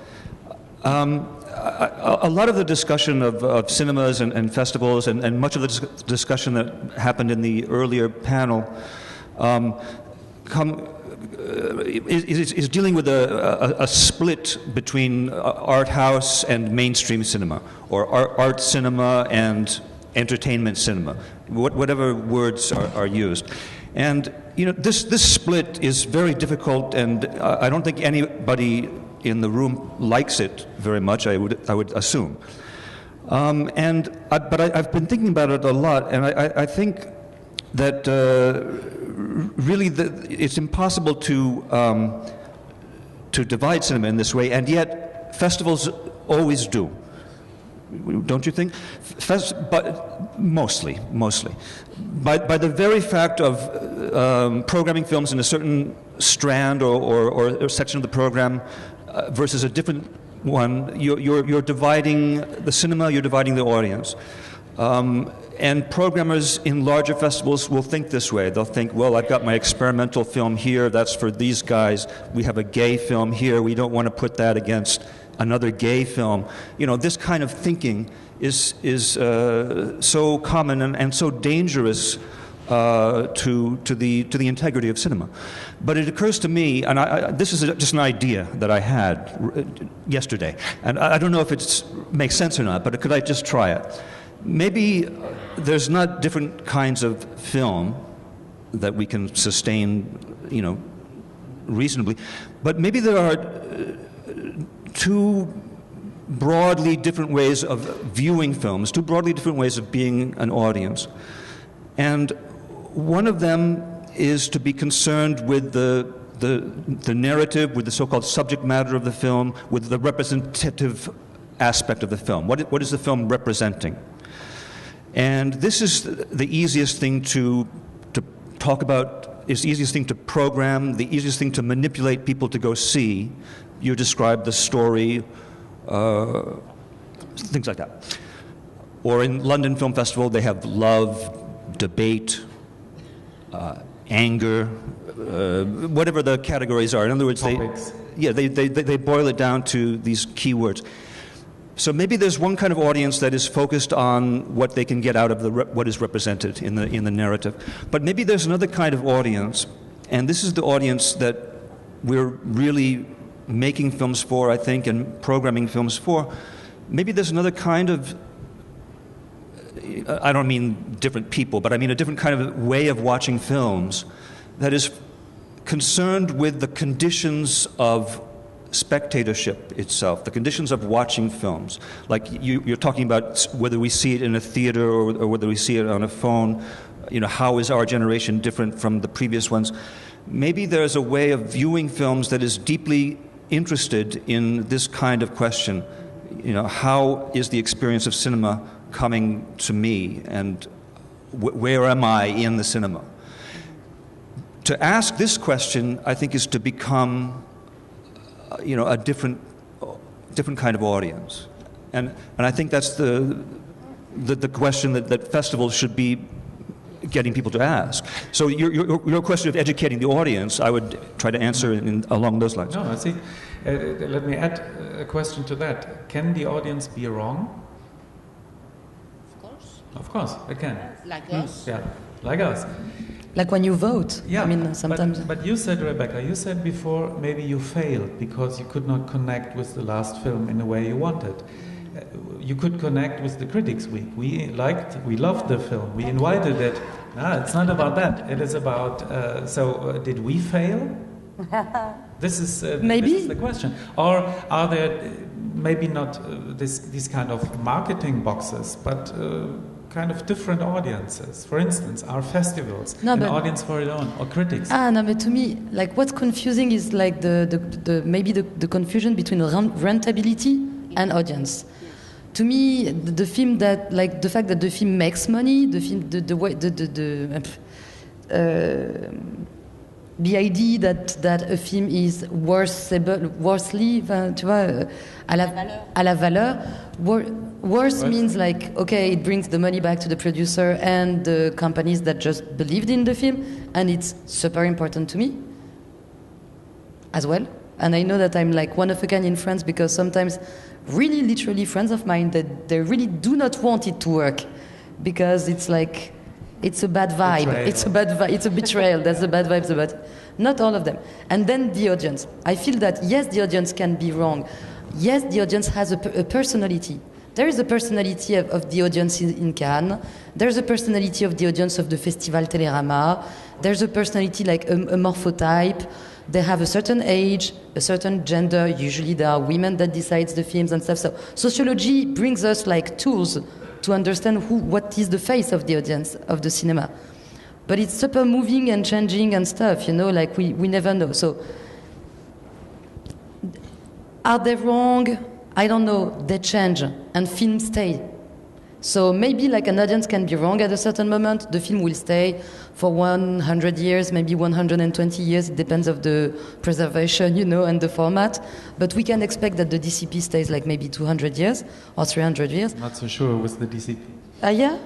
A lot of the discussion of cinemas and festivals and much of the discussion that happened in the earlier panel is dealing with a split between art house and mainstream cinema, or art cinema and entertainment cinema, whatever words are used. And this split is very difficult, and I don't think anybody in the room likes it very much. I would assume. But I've been thinking about it a lot, and I think that really it's impossible to divide cinema in this way, and yet festivals always do. Don't you think? But mostly. By the very fact of programming films in a certain strand or section of the program versus a different one, you're dividing the cinema, you're dividing the audience. And programmers in larger festivals will think this way. They'll think, well, I've got my experimental film here, that's for these guys. We have a gay film here, we don't want to put that against another gay film. This kind of thinking is so common and so dangerous to the integrity of cinema. But it occurs to me, and this is just an idea that I had yesterday, and I don't know if it makes sense or not, but could I just try it? Maybe there's not different kinds of film that we can sustain, reasonably, but maybe there are two broadly different ways of viewing films, two broadly different ways of being an audience. And one of them is to be concerned with the narrative, with the so-called subject matter of the film, with the representative aspect of the film. What is the film representing? And this is the easiest thing to talk about, is the easiest thing to program, the easiest thing to manipulate people to go see. You describe the story, things like that. Or in London Film Festival, they have love, debate, anger, whatever the categories are. In other words, they boil it down to these key words. So maybe there's one kind of audience that is focused on what they can get out of what is represented in the narrative. But maybe there's another kind of audience, and this is the audience that we're really making films for, I think, and programming films for. Maybe there's another kind of, I don't mean different people, but I mean a different kind of way of watching films that is concerned with the conditions of spectatorship itself, the conditions of watching films. Like you're talking about whether we see it in a theater or whether we see it on a phone. How is our generation different from the previous ones? Maybe there's a way of viewing films that is deeply interested in this kind of question. How is the experience of cinema coming to me, and where am I in the cinema? To ask this question, I think, is to become a different kind of audience, and I think that's the question that festivals should be getting people to ask. So your question of educating the audience, I would try to answer along those lines. No, I see. Let me add a question to that. Can the audience be wrong? Of course, it can. Like us? Yeah, like us. Like when you vote. Yeah, I mean, sometimes. But you said, Rebecca, before maybe you failed because you could not connect with the last film in the way you wanted. You could connect with the Critics Week. We loved the film. We invited it. No, it's not about that. It is about. So, did we fail? This is Maybe. this is the question. Or are there maybe not these kind of marketing boxes, but kind of different audiences? For instance, are festivals an audience for it own, or critics? No, but to me, like what's confusing is like the confusion between rentability and audience. To me, the film that, like the fact that the film makes money, the film, the idea that a film is worthly, tu vois, à la valeur. Worth means like, okay, it brings the money back to the producer and the companies that just believed in the film, and it's super important to me as well. And I know that I'm like one of a kind in France, because sometimes really literally friends of mine that they really do not want it to work, because it's like, it's a bad vibe. Betrayal. It's a bad vibe. It's a betrayal. That's the bad vibes about it. Not all of them. And then the audience. I feel that yes, the audience can be wrong. Yes, the audience has a personality. There is a personality of the audience in Cannes. There's a personality of the audience of the Festival Télérama. There's a personality like a morphotype. They have a certain age, a certain gender. Usually there are women that decides the films and stuff. So sociology brings us like tools to understand what is the face of the audience of the cinema. But it's super moving and changing and stuff, you know, like we never know. So are they wrong? I don't know. They change and films stay. So maybe like an audience can be wrong at a certain moment. The film will stay for 100 years, maybe 120 years. It depends of the preservation, you know, and the format. But we can expect that the DCP stays like maybe 200 years or 300 years. Not so sure with the DCP. Yeah?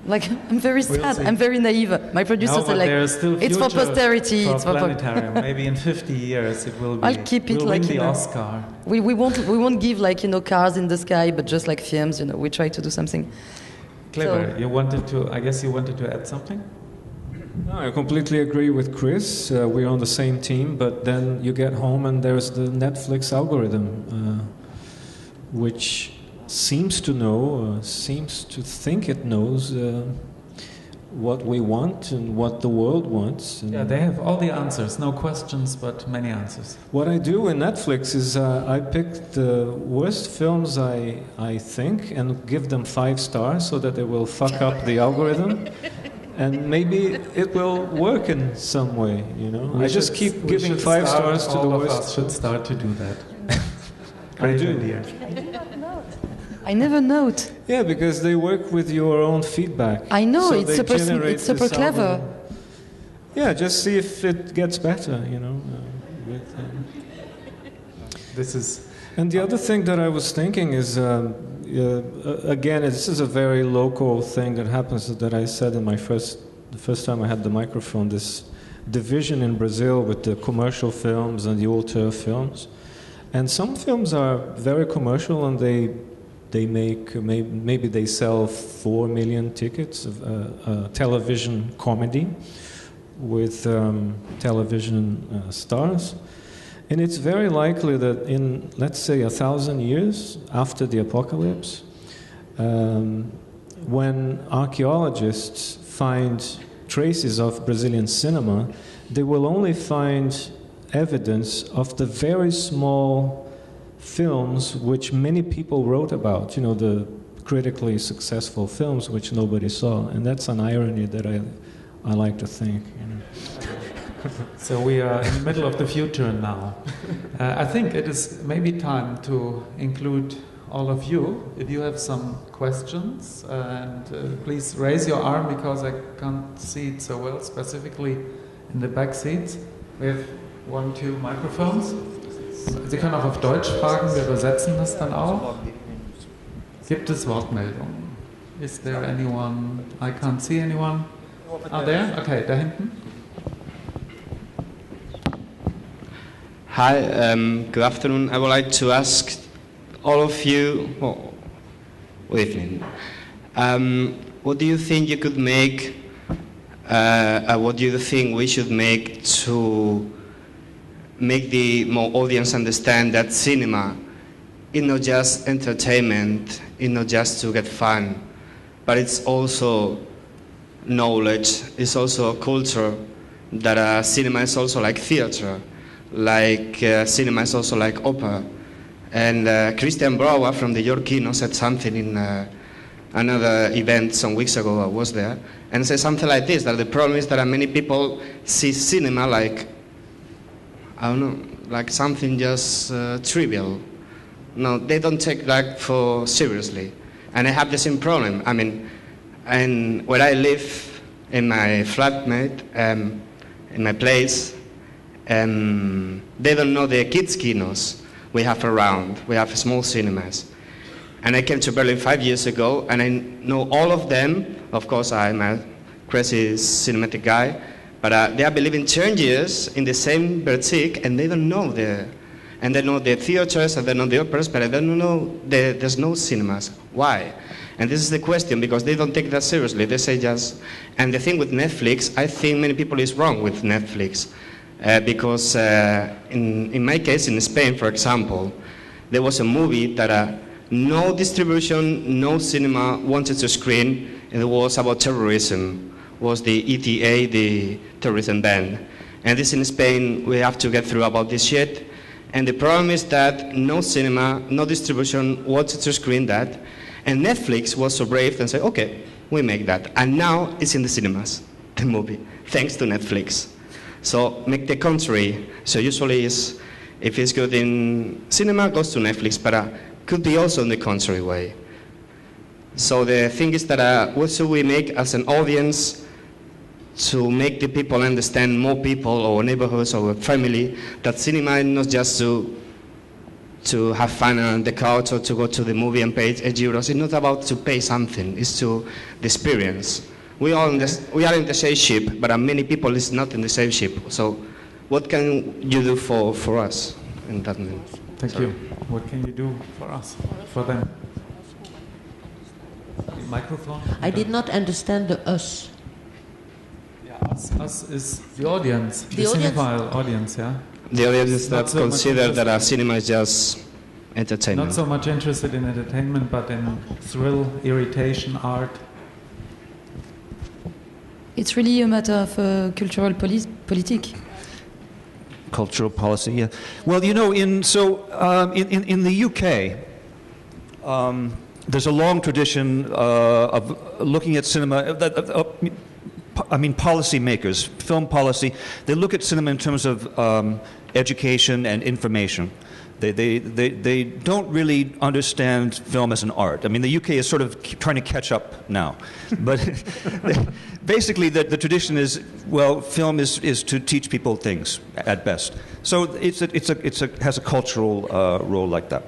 Like, I'm very sad. I'm very naive. My producers are like, it's for posterity. It's for planetarium. Maybe in 50 years it will be. I'll keep it we'll like, win the you know, Oscar. We won't give like, you know, cars in the sky, but just like films, you know, we try to do something. Clever. So, I guess you wanted to add something? No, I completely agree with Chris. We're on the same team, but then you get home and there's the Netflix algorithm, which seems to know, seems to think it knows what we want and what the world wants. And yeah, they have all the answers. No questions, but many answers. What I do in Netflix is I pick the worst films I think and give them 5 stars so that it will fuck up the algorithm. And maybe it will work in some way, you know. I just keep giving 5 stars to the worst. All of us should start to do that. Great idea. I never note. Yeah, because they work with your own feedback. I know, so it's super clever. Yeah, just see if it gets better, you know. This is. And the other thing that I was thinking is, again, this is a very local thing that happens that I said in the first time I had the microphone, this division in Brazil with the commercial films and the auteur films. And some films are very commercial and they make, maybe they sell 4 million tickets of television comedy with television stars. And it's very likely that in, let's say, 1,000 years after the apocalypse, when archaeologists find traces of Brazilian cinema, they will only find evidence of the very small films which many people wrote about, you know, the critically successful films which nobody saw. And that's an irony that I like to think, you know. So we are in the middle of the future now. I think it is maybe time to include all of you. If you have some questions, and please raise your arm because I can't see it so well, specifically in the back seats. We have 1, 2 microphones. Sie können auch auf Deutsch fragen, wir übersetzen das dann auch. Gibt es Wortmeldungen? Is there anyone? I can't see anyone. There? Okay, da hinten. Hi, good afternoon. I would like to ask all of you, well, good evening. What do you think you could make, what do you think we should make to make the more audience understand that cinema is not just entertainment, it's not just to get fun, but it's also knowledge, it's also a culture, that cinema is also like theater. like cinema is also like opera. And Christian Brouwer from the York Kino said something in another event some weeks ago. I was there, and said something like this: that the problem is that many people see cinema like, I don't know, like something just trivial. No, they don't take that for seriously, and I have the same problem. I mean, and where I live, in my flatmate, in my place, they don't know the kids' kinos we have around. We have small cinemas. And I came to Berlin 5 years ago, and I know all of them. Of course, I'm a crazy cinematic guy, but they have been living 10 years in the same boutique, and they don't know and they know the theaters, and they know the operas, but they don't know there's no cinemas. Why? And this is the question, because they don't take that seriously. They say just, and the thing with Netflix, I think many people is wrong with Netflix. Because in my case, in Spain, for example, there was a movie that no distribution, no cinema wanted to screen. It was about terrorism. It was the ETA, the terrorism ban. And this in Spain, we have to get through about this shit. And the problem is that no cinema, no distribution wanted to screen that. And Netflix was so brave and said, okay, we make that. And now it's in the cinemas, the movie, thanks to Netflix. So make the contrary. So usually if it's good in cinema, it goes to Netflix, but could be also in the contrary way. So the thing is that what should we make as an audience to make the people understand, more people or neighborhoods or family, that cinema is not just to have fun on the couch or to go to the movie and pay €8. It's not about to pay something, it's to the experience. We are in the same ship, but many people is not in the same ship. So what can you do for us in that moment? Thank you. What can you do for us, for them? The microphone? I did not understand the us. Yeah, us is the audience, the audience? cinephile audience, yeah? The audience is that so consider that cinema is just entertainment. Not so much interested in entertainment, but in thrill, irritation, art. It's really a matter of cultural politique. Cultural policy, yeah. Well, you know, in the UK, there's a long tradition of looking at cinema. I mean, policymakers, film policy. They look at cinema in terms of education and information. They don't really understand film as an art. I mean, the UK is sort of trying to catch up now. But basically, the tradition is, well, film is to teach people things, at best. So it has a cultural role like that.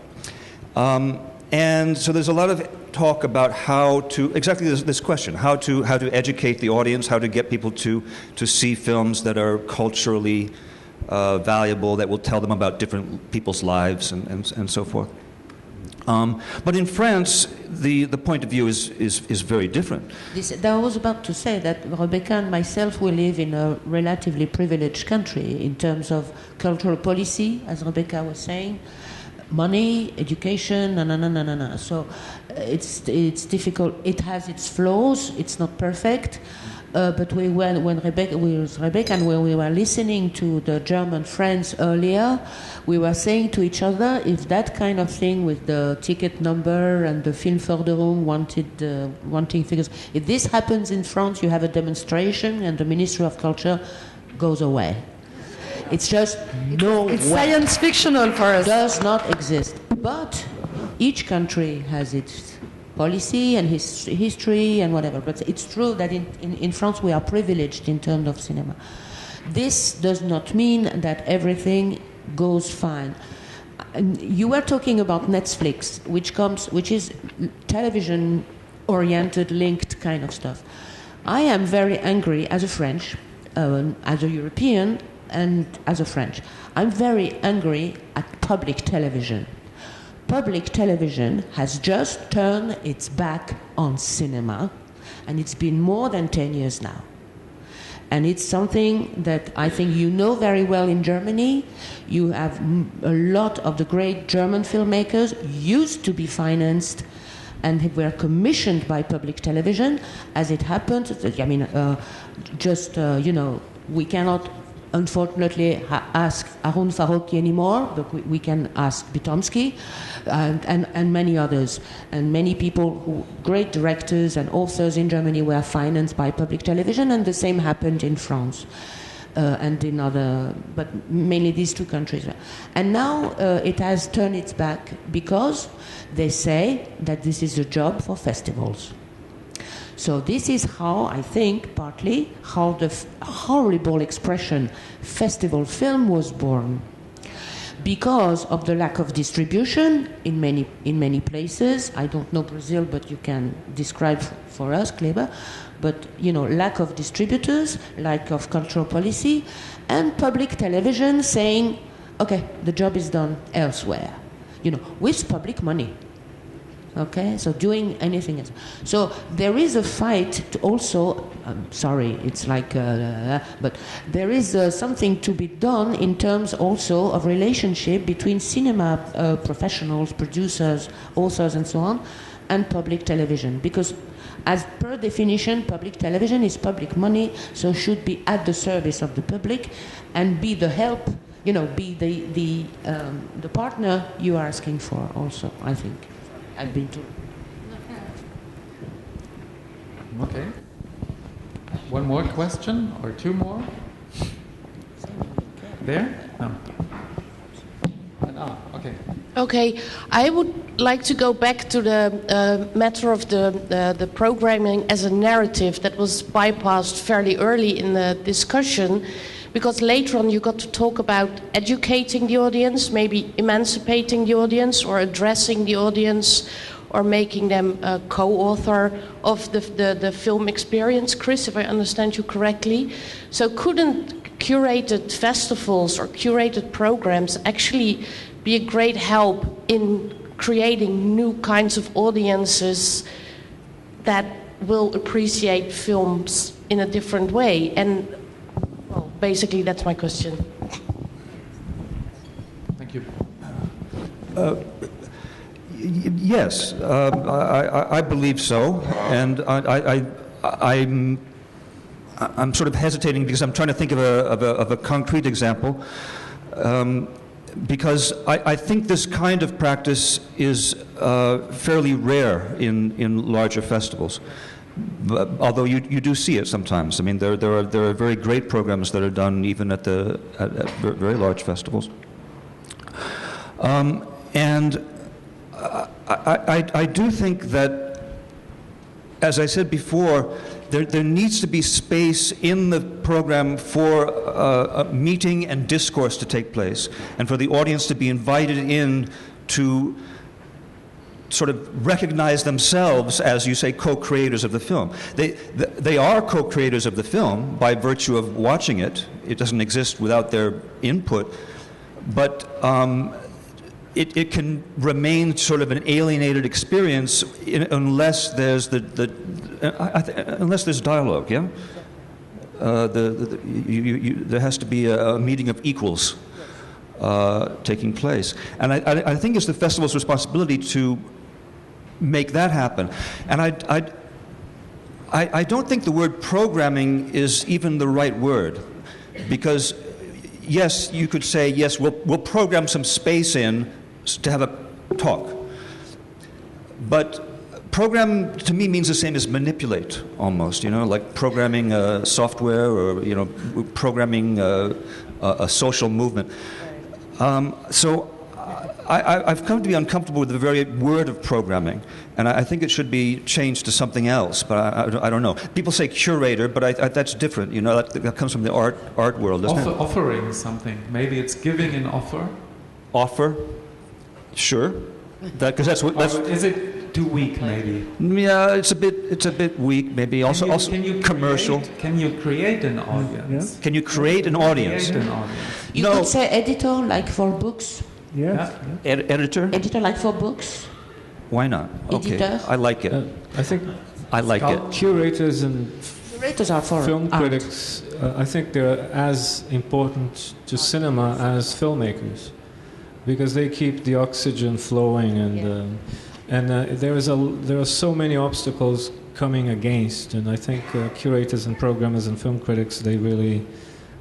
And so there's a lot of talk about how to, exactly this question, how to educate the audience, how to get people to see films that are culturally valuable, that will tell them about different people's lives and so forth. But in France, the point of view is very different. I was about to say that Rebecca and myself, we live in a relatively privileged country in terms of cultural policy, as Rebecca was saying, money, education, So it's difficult. It has its flaws. It's not perfect. But when Rebecca and when we were listening to the German friends earlier, we were saying to each other, if that kind of thing with the ticket number and the Filmförderung wanting figures, if this happens in France, you have a demonstration and the Ministry of Culture goes away. It's just It's science fictional for us. Does not exist. But each country has its policy and his history and whatever. But it's true that in France we are privileged in terms of cinema. This does not mean that everything goes fine. You were talking about Netflix, which is television-oriented, linked kind of stuff. I am very angry as a French, as a European, and as a French. I'm very angry at public television. Public television has just turned its back on cinema, and it's been more than 10 years now. And it's something that I think you know very well in Germany. You have a lot of the great German filmmakers used to be financed and were commissioned by public television. As it happened, I mean, we cannot unfortunately ask Harun Farocki anymore, but we can ask Bitomsky and many others. And many people, great directors and authors in Germany were financed by public television, and the same happened in France. And in other, but mainly these two countries. And now it has turned its back because they say that this is a job for festivals. So this is how, I think, partly, how the horrible expression festival film was born. Because of the lack of distribution in many places. I don't know Brazil, but you can describe for us, Kleber. But, you know, lack of distributors, lack of cultural policy, and public television saying, okay, the job is done elsewhere, you know, with public money. Okay, so doing anything else. So there is a fight to also, sorry, it's like, but there is something to be done in terms also of relationship between cinema professionals, producers, authors, and so on, and public television. Because as per definition, public television is public money, so should be at the service of the public and be the help, you know, be the partner you are asking for also, I think. I've been told. Okay. One more question or two more? There? No. Okay. Okay, I would like to go back to the matter of the programming as a narrative that was bypassed fairly early in the discussion, because later on you got to talk about educating the audience, maybe emancipating the audience or addressing the audience or making them a co-author of the film experience. Chris, if I understand you correctly. So couldn't curated festivals or curated programs actually be a great help in creating new kinds of audiences that will appreciate films in a different way? And well, basically that's my question. Thank you. Yes, I believe so, and I'm sort of hesitating because I'm trying to think of a concrete example. Because I think this kind of practice is fairly rare in larger festivals, although you do see it sometimes. I mean, there are very great programs that are done even at very large festivals. And I do think that, as I said before, there needs to be space in the program for a meeting and discourse to take place, and for the audience to be invited in to sort of recognize themselves as, you say, co-creators of the film. They are co-creators of the film by virtue of watching it. It doesn't exist without their input, but it can remain sort of an alienated experience unless there's unless there's dialogue. Yeah, there has to be a meeting of equals taking place, and I think it's the festival's responsibility to make that happen. And I don't think the word programming is even the right word, because yes, you could say yes, we'll program some space in to have a talk. But program to me means the same as manipulate, almost, you know, like programming software, or, you know, programming a social movement. So I've come to be uncomfortable with the very word of programming, and I think it should be changed to something else, but I don't know. People say curator, but that's different, you know, that comes from the art world, doesn't it? Offering something. Maybe it's giving an offer. Offer? Sure. Because that's what. Is it too weak, maybe? Yeah, it's a bit weak, maybe. Also commercial. Can you create an audience? Yeah. Can you create an audience? You could say editor, like for books. Yeah. Editor? Editor, like for books. Why not? Okay, Editor. I like it. I think I like it. Curators and Curators are for film art. critics, I think they're as important to cinema as filmmakers, because they keep the oxygen flowing, and there are so many obstacles coming against, and I think curators and programmers and film critics, they really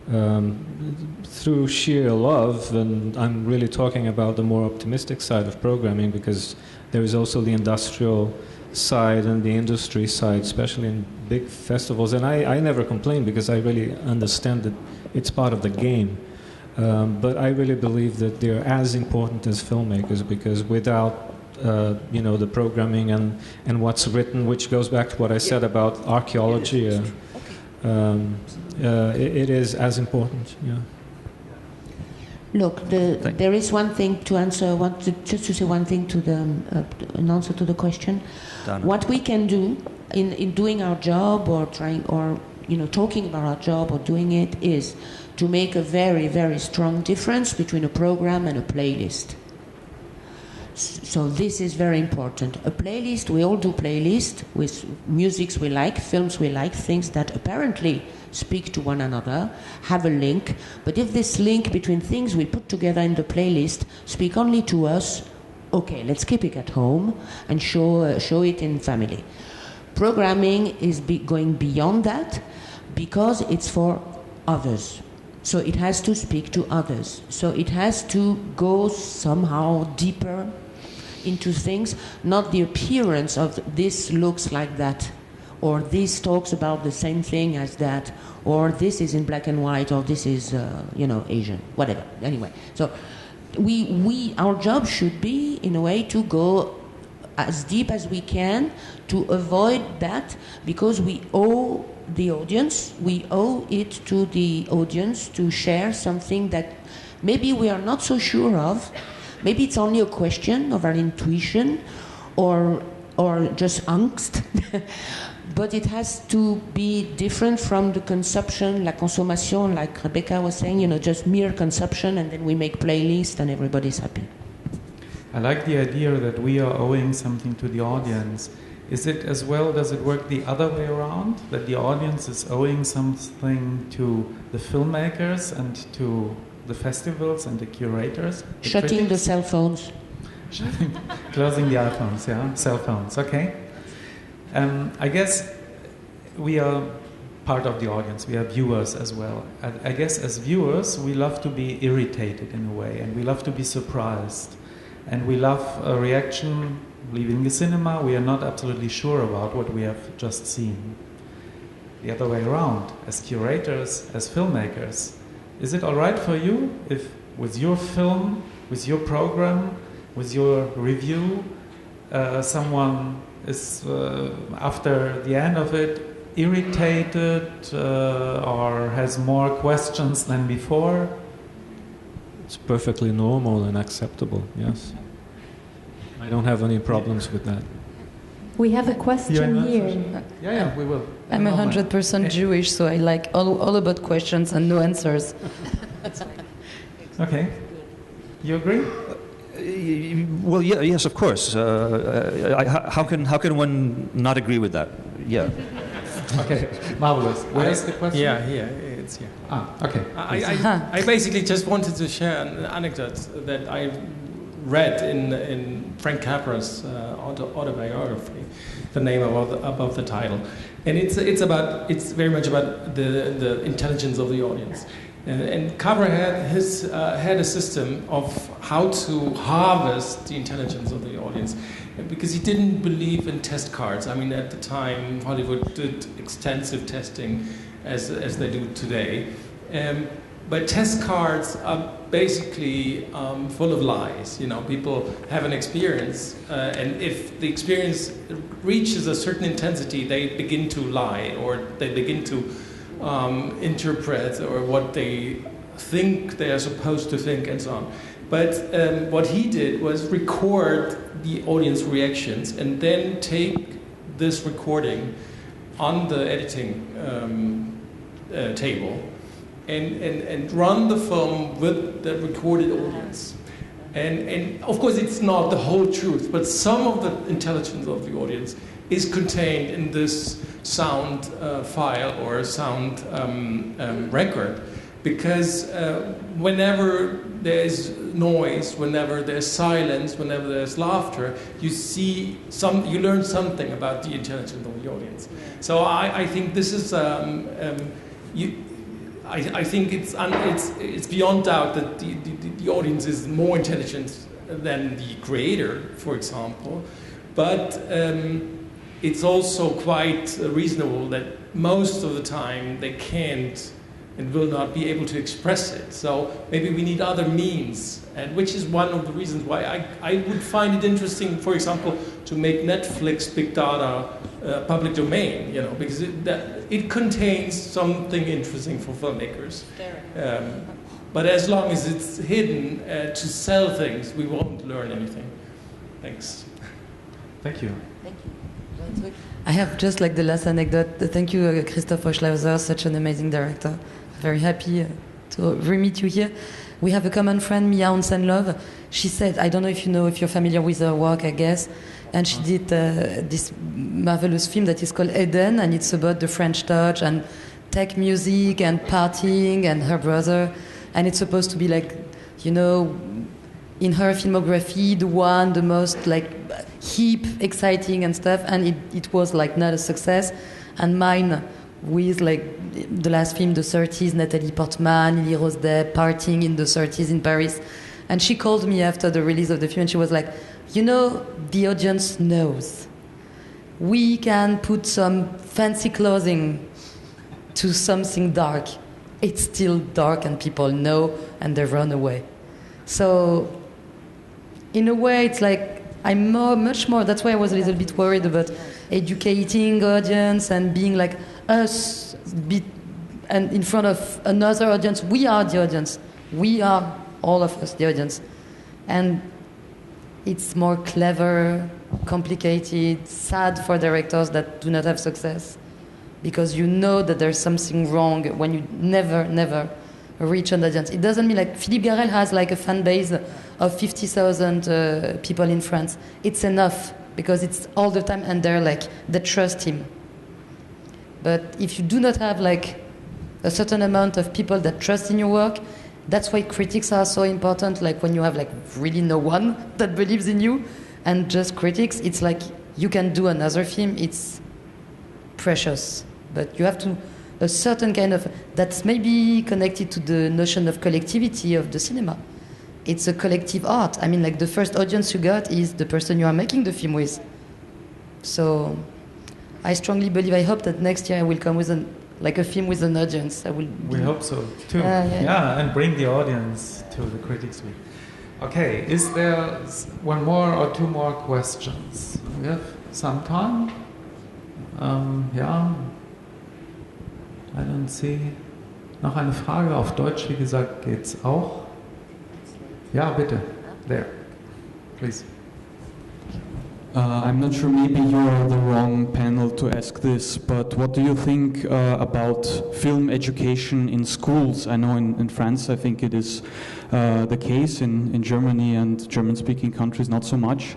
through sheer love, and I'm really talking about the more optimistic side of programming, because there is also the industrial side and the industry side, especially in big festivals. And I never complain, because I really understand that it's part of the game. But I really believe that they're as important as filmmakers, because without the programming and what's written, which goes back to what I said about archaeology, it is as important. Yeah. Look, there is one thing to answer. Just to say one thing to an answer to the question. Dana. What we can do in doing our job, or talking about our job or doing it, is to make a very, very strong difference between a program and a playlist. So this is very important. A playlist, we all do playlists with musics we like, films we like, things that apparently speak to one another, have a link. But if this link between things we put together in the playlist speak only to us, okay, let's keep it at home and show it in family. Programming is going beyond that, because it's for others. So it has to speak to others. So it has to go somehow deeper into things, not the appearance of this looks like that, or this talks about the same thing as that, or this is in black and white, or this is Asian, whatever. Anyway, so our job should be, in a way, to go as deep as we can to avoid that, because we owe the audience, we owe it to the audience to share something that maybe we are not so sure of. Maybe it's only a question of our intuition or just angst, but it has to be different from the consumption, la consommation, like Rebecca was saying, just mere consumption, and then we make playlists and everybody's happy. I like the idea that we are owing something to the audience. Is it as well, does it work the other way around, that the audience is owing something to the filmmakers and to the festivals and the curators? Shutting the cell phones. Closing the iPhones, yeah? Cell phones, okay. I guess we are part of the audience, we are viewers as well. I guess as viewers, we love to be irritated in a way, and we love to be surprised. And we love a reaction. Leaving the cinema, we are not absolutely sure about what we have just seen. The other way around, as curators, as filmmakers, is it all right for you if with your film, with your program, with your review, someone is, after the end of it, irritated or has more questions than before? It's perfectly normal and acceptable, yes. I don't have any problems with that. We have a question here. Yeah, we will. I'm 100% Jewish, so I like all about questions and no answers. Okay. You agree? Well, yeah, yes, of course. How can one not agree with that? Yeah. Okay, marvelous. Where's the question? Yeah, it's here. Okay. I basically just wanted to share an anecdote that I read in Frank Capra's autobiography, the name above the title, and it's very much about the intelligence of the audience. And Capra had a system of how to harvest the intelligence of the audience, because he didn't believe in test cards. I mean, at the time, Hollywood did extensive testing, as they do today. But test cards are basically full of lies. People have an experience, and if the experience reaches a certain intensity, they begin to lie, or they begin to interpret, or what they think they are supposed to think, and so on. But what he did was record the audience reactions and then take this recording on the editing table and run the film with the recorded audience. And of course it's not the whole truth, but some of the intelligence of the audience is contained in this sound file or sound record. Because whenever there's noise, whenever there's silence, whenever there's laughter, you learn something about the intelligence of the audience. So I think this is I think it's beyond doubt that the audience is more intelligent than the creator, for example, but it's also quite reasonable that most of the time they can't and will not be able to express it. So maybe we need other means, and which is one of the reasons why I would find it interesting, for example, to make Netflix big data public domain, you know, because it contains something interesting for filmmakers. But as long as it's hidden to sell things, we won't learn anything. Thanks. Thank you. Thank you. I have just like the last anecdote. Thank you, Christopher Schlauser, such an amazing director. Very happy to re-meet you here. We have a common friend, Mia Hansen-Love. She said, I don't know if you're familiar with her work, I guess, and she did this marvelous film that is called Ideen, and it's about the French touch and tech music and partying and her brother, and it's supposed to be like, you know, in her filmography, the most like hip, exciting and stuff, and it was like not a success. And mine, with like the last film, the 30s, Natalie Portman, Lily Rose Depp, partying in the 30s in Paris. And she called me after the release of the film and she was like, you know, the audience knows. We can put some fancy clothing to something dark. It's still dark and people know and they run away. So in a way, it's like I'm much more, that's why I was a little bit worried about educating audience and being like us, and in front of another audience. We are the audience. We are, all of us, the audience. And it's more clever, complicated, sad for directors that do not have success. Because you know that there's something wrong when you never reach an audience. It doesn't mean like Philippe Garrel has like a fan base of 50,000 people in France. It's enough because it's all the time and they trust him. But if you do not have like a certain amount of people that trust in your work, that's why critics are so important. Like when you have like really no one that believes in you and just critics, it's like you can do another film. It's precious, but you have to a certain kind of, that's maybe connected to the notion of collectivity of the cinema. It's a collective art. I mean, like the first audience you got is the person you are making the film with. So I strongly believe, I hope that next year I will come with a film with an audience. We hope so too. Yeah, and bring the audience to the critics week. Okay, is there one more or two more questions? We have some time. Ja. I don't see. Noch eine Frage auf Deutsch, wie gesagt, geht's auch. Ja, bitte. There. Please. I'm not sure, maybe you're the wrong panel to ask this, but what do you think about film education in schools? I know in France, I think it is the case. In Germany and German-speaking countries, not so much.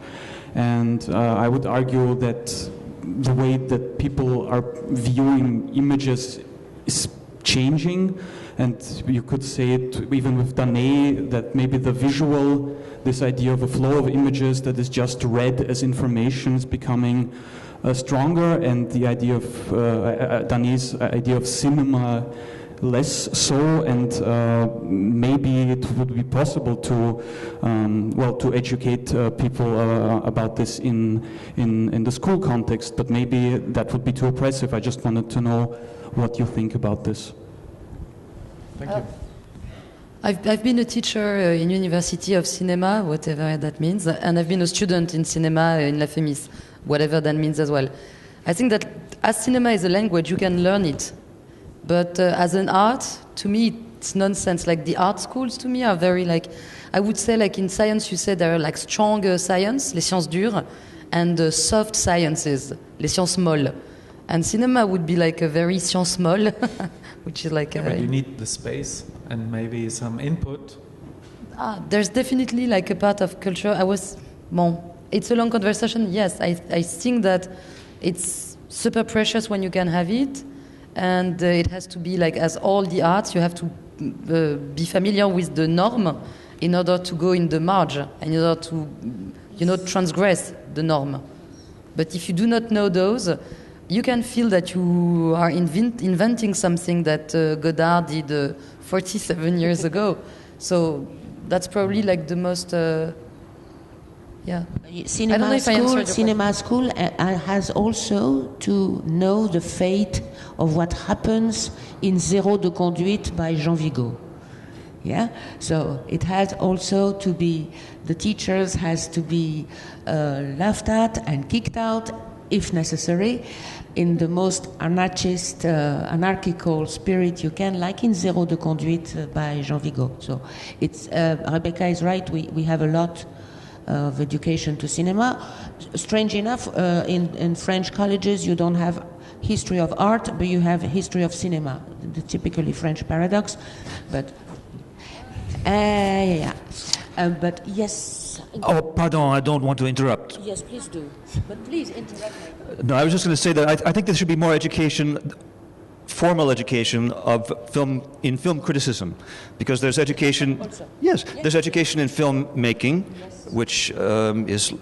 And I would argue that the way that people are viewing images is changing, and you could say it even with Danet, that maybe the visual, this idea of a flow of images that is just read as information is becoming stronger, and the idea of Danet's idea of cinema less so, and maybe it would be possible to to educate people about this in the school context, but maybe that would be too oppressive. I just wanted to know what you think about this. Thank you. I've been a teacher in University of Cinema, whatever that means, and I've been a student in cinema in La Femis, whatever that means as well. I think that as cinema is a language, you can learn it. But as an art, to me, it's nonsense. Like the art schools, to me, are very like, I would say like in science, you say there are like strong science, les sciences dures, and soft sciences, les sciences molles. And cinema would be like a very science molle, which is like... but you need the space and maybe some input. There's definitely like a part of culture. It's a long conversation. Yes, I think that it's super precious when you can have it. And it has to be like, as all the arts, you have to be familiar with the norm in order to go in the marge, in order to, transgress the norm. But if you do not know those, you can feel that you are inventing something that Godard did 47 years ago. So that's probably like the most, yeah. Cinema school has also to know the fate of what happens in Zéro de conduite by Jean Vigo. Yeah, so it has also to be, the teachers has to be laughed at and kicked out if necessary, in the most anarchical spirit you can, like in Zéro de conduite by Jean Vigo. So it's Rebecca is right. We have a lot of education to cinema. Strange enough, in French colleges you don't have history of art, but you have history of cinema. The typically French paradox, but. But yes. Oh, pardon, I don't want to interrupt. Yes, please do. But please interrupt me. No, I was just going to say that I think there should be more education, formal education of film criticism, because there's education. Yes, there's education in filmmaking, which is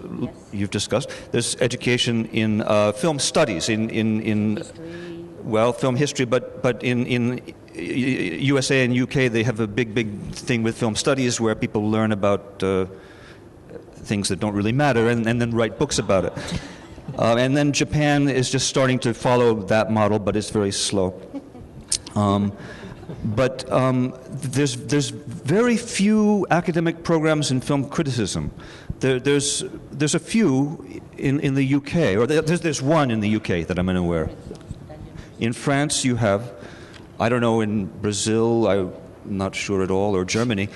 you've discussed. There's education in film studies, in film history, but in USA and UK, they have a big thing with film studies where people learn about things that don't really matter and then write books about it. And then Japan is just starting to follow that model, but it's very slow. There's very few academic programs in film criticism. There's a few in the UK, or there's one in the UK that I'm unaware. In France, you have. I don't know, in Brazil, I'm not sure at all, or Germany.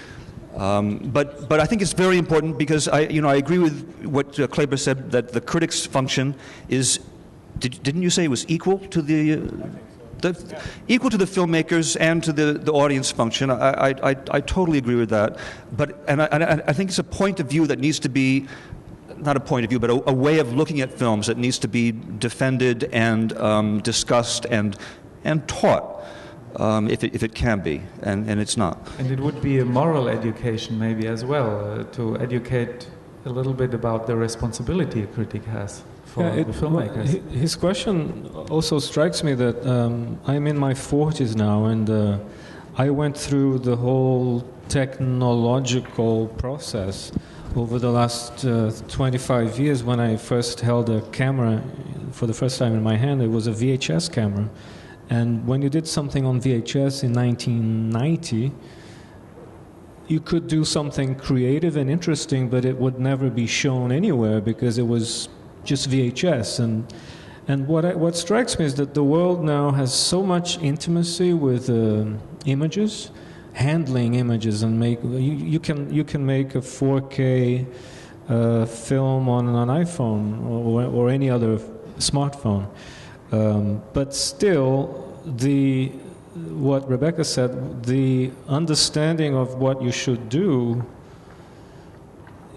But I think it's very important because I agree with what Kleber said, that the critic's function is, didn't you say it was equal to the equal to the filmmakers and to the audience function? I totally agree with that. And I think it's a point of view that needs to be, not a point of view, but a way of looking at films that needs to be defended and discussed and taught. If it can be, and it's not. And it would be a moral education maybe as well, to educate a little bit about the responsibility a critic has for the filmmakers. Well, his question also strikes me that I'm in my 40s now, and I went through the whole technological process over the last 25 years. When I first held a camera for the first time in my hand, it was a VHS camera. And when you did something on VHS in 1990, you could do something creative and interesting, but it would never be shown anywhere because it was just VHS. And what strikes me is that the world now has so much intimacy with images, handling images, and you can make a 4K film on an iPhone or any other smartphone. But still, what Rebecca said, the understanding of what you should do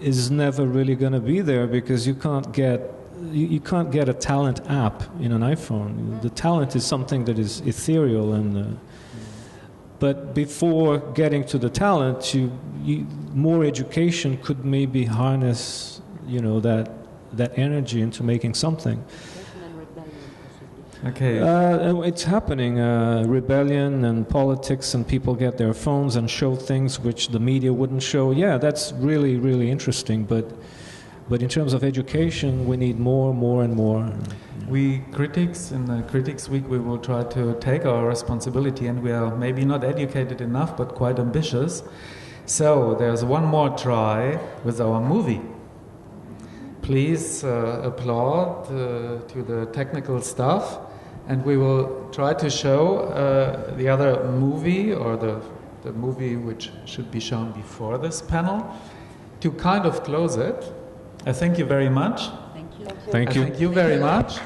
is never really going to be there because you can't get a talent app in an iPhone. The talent is something that is ethereal, but before getting to the talent, more education could maybe harness, that energy into making something. Okay. It's happening. Rebellion and politics, and people get their phones and show things which the media wouldn't show. Yeah, that's really, really interesting. But in terms of education, we need more and more. We critics, in the Critics Week, we will try to take our responsibility, and we are maybe not educated enough, but quite ambitious. So there's one more try with our movie. Please applaud to the technical staff, and we will try to show the other movie, or the movie which should be shown before this panel, to kind of close it. I thank you very much. Thank you. Thank you. Thank you very much.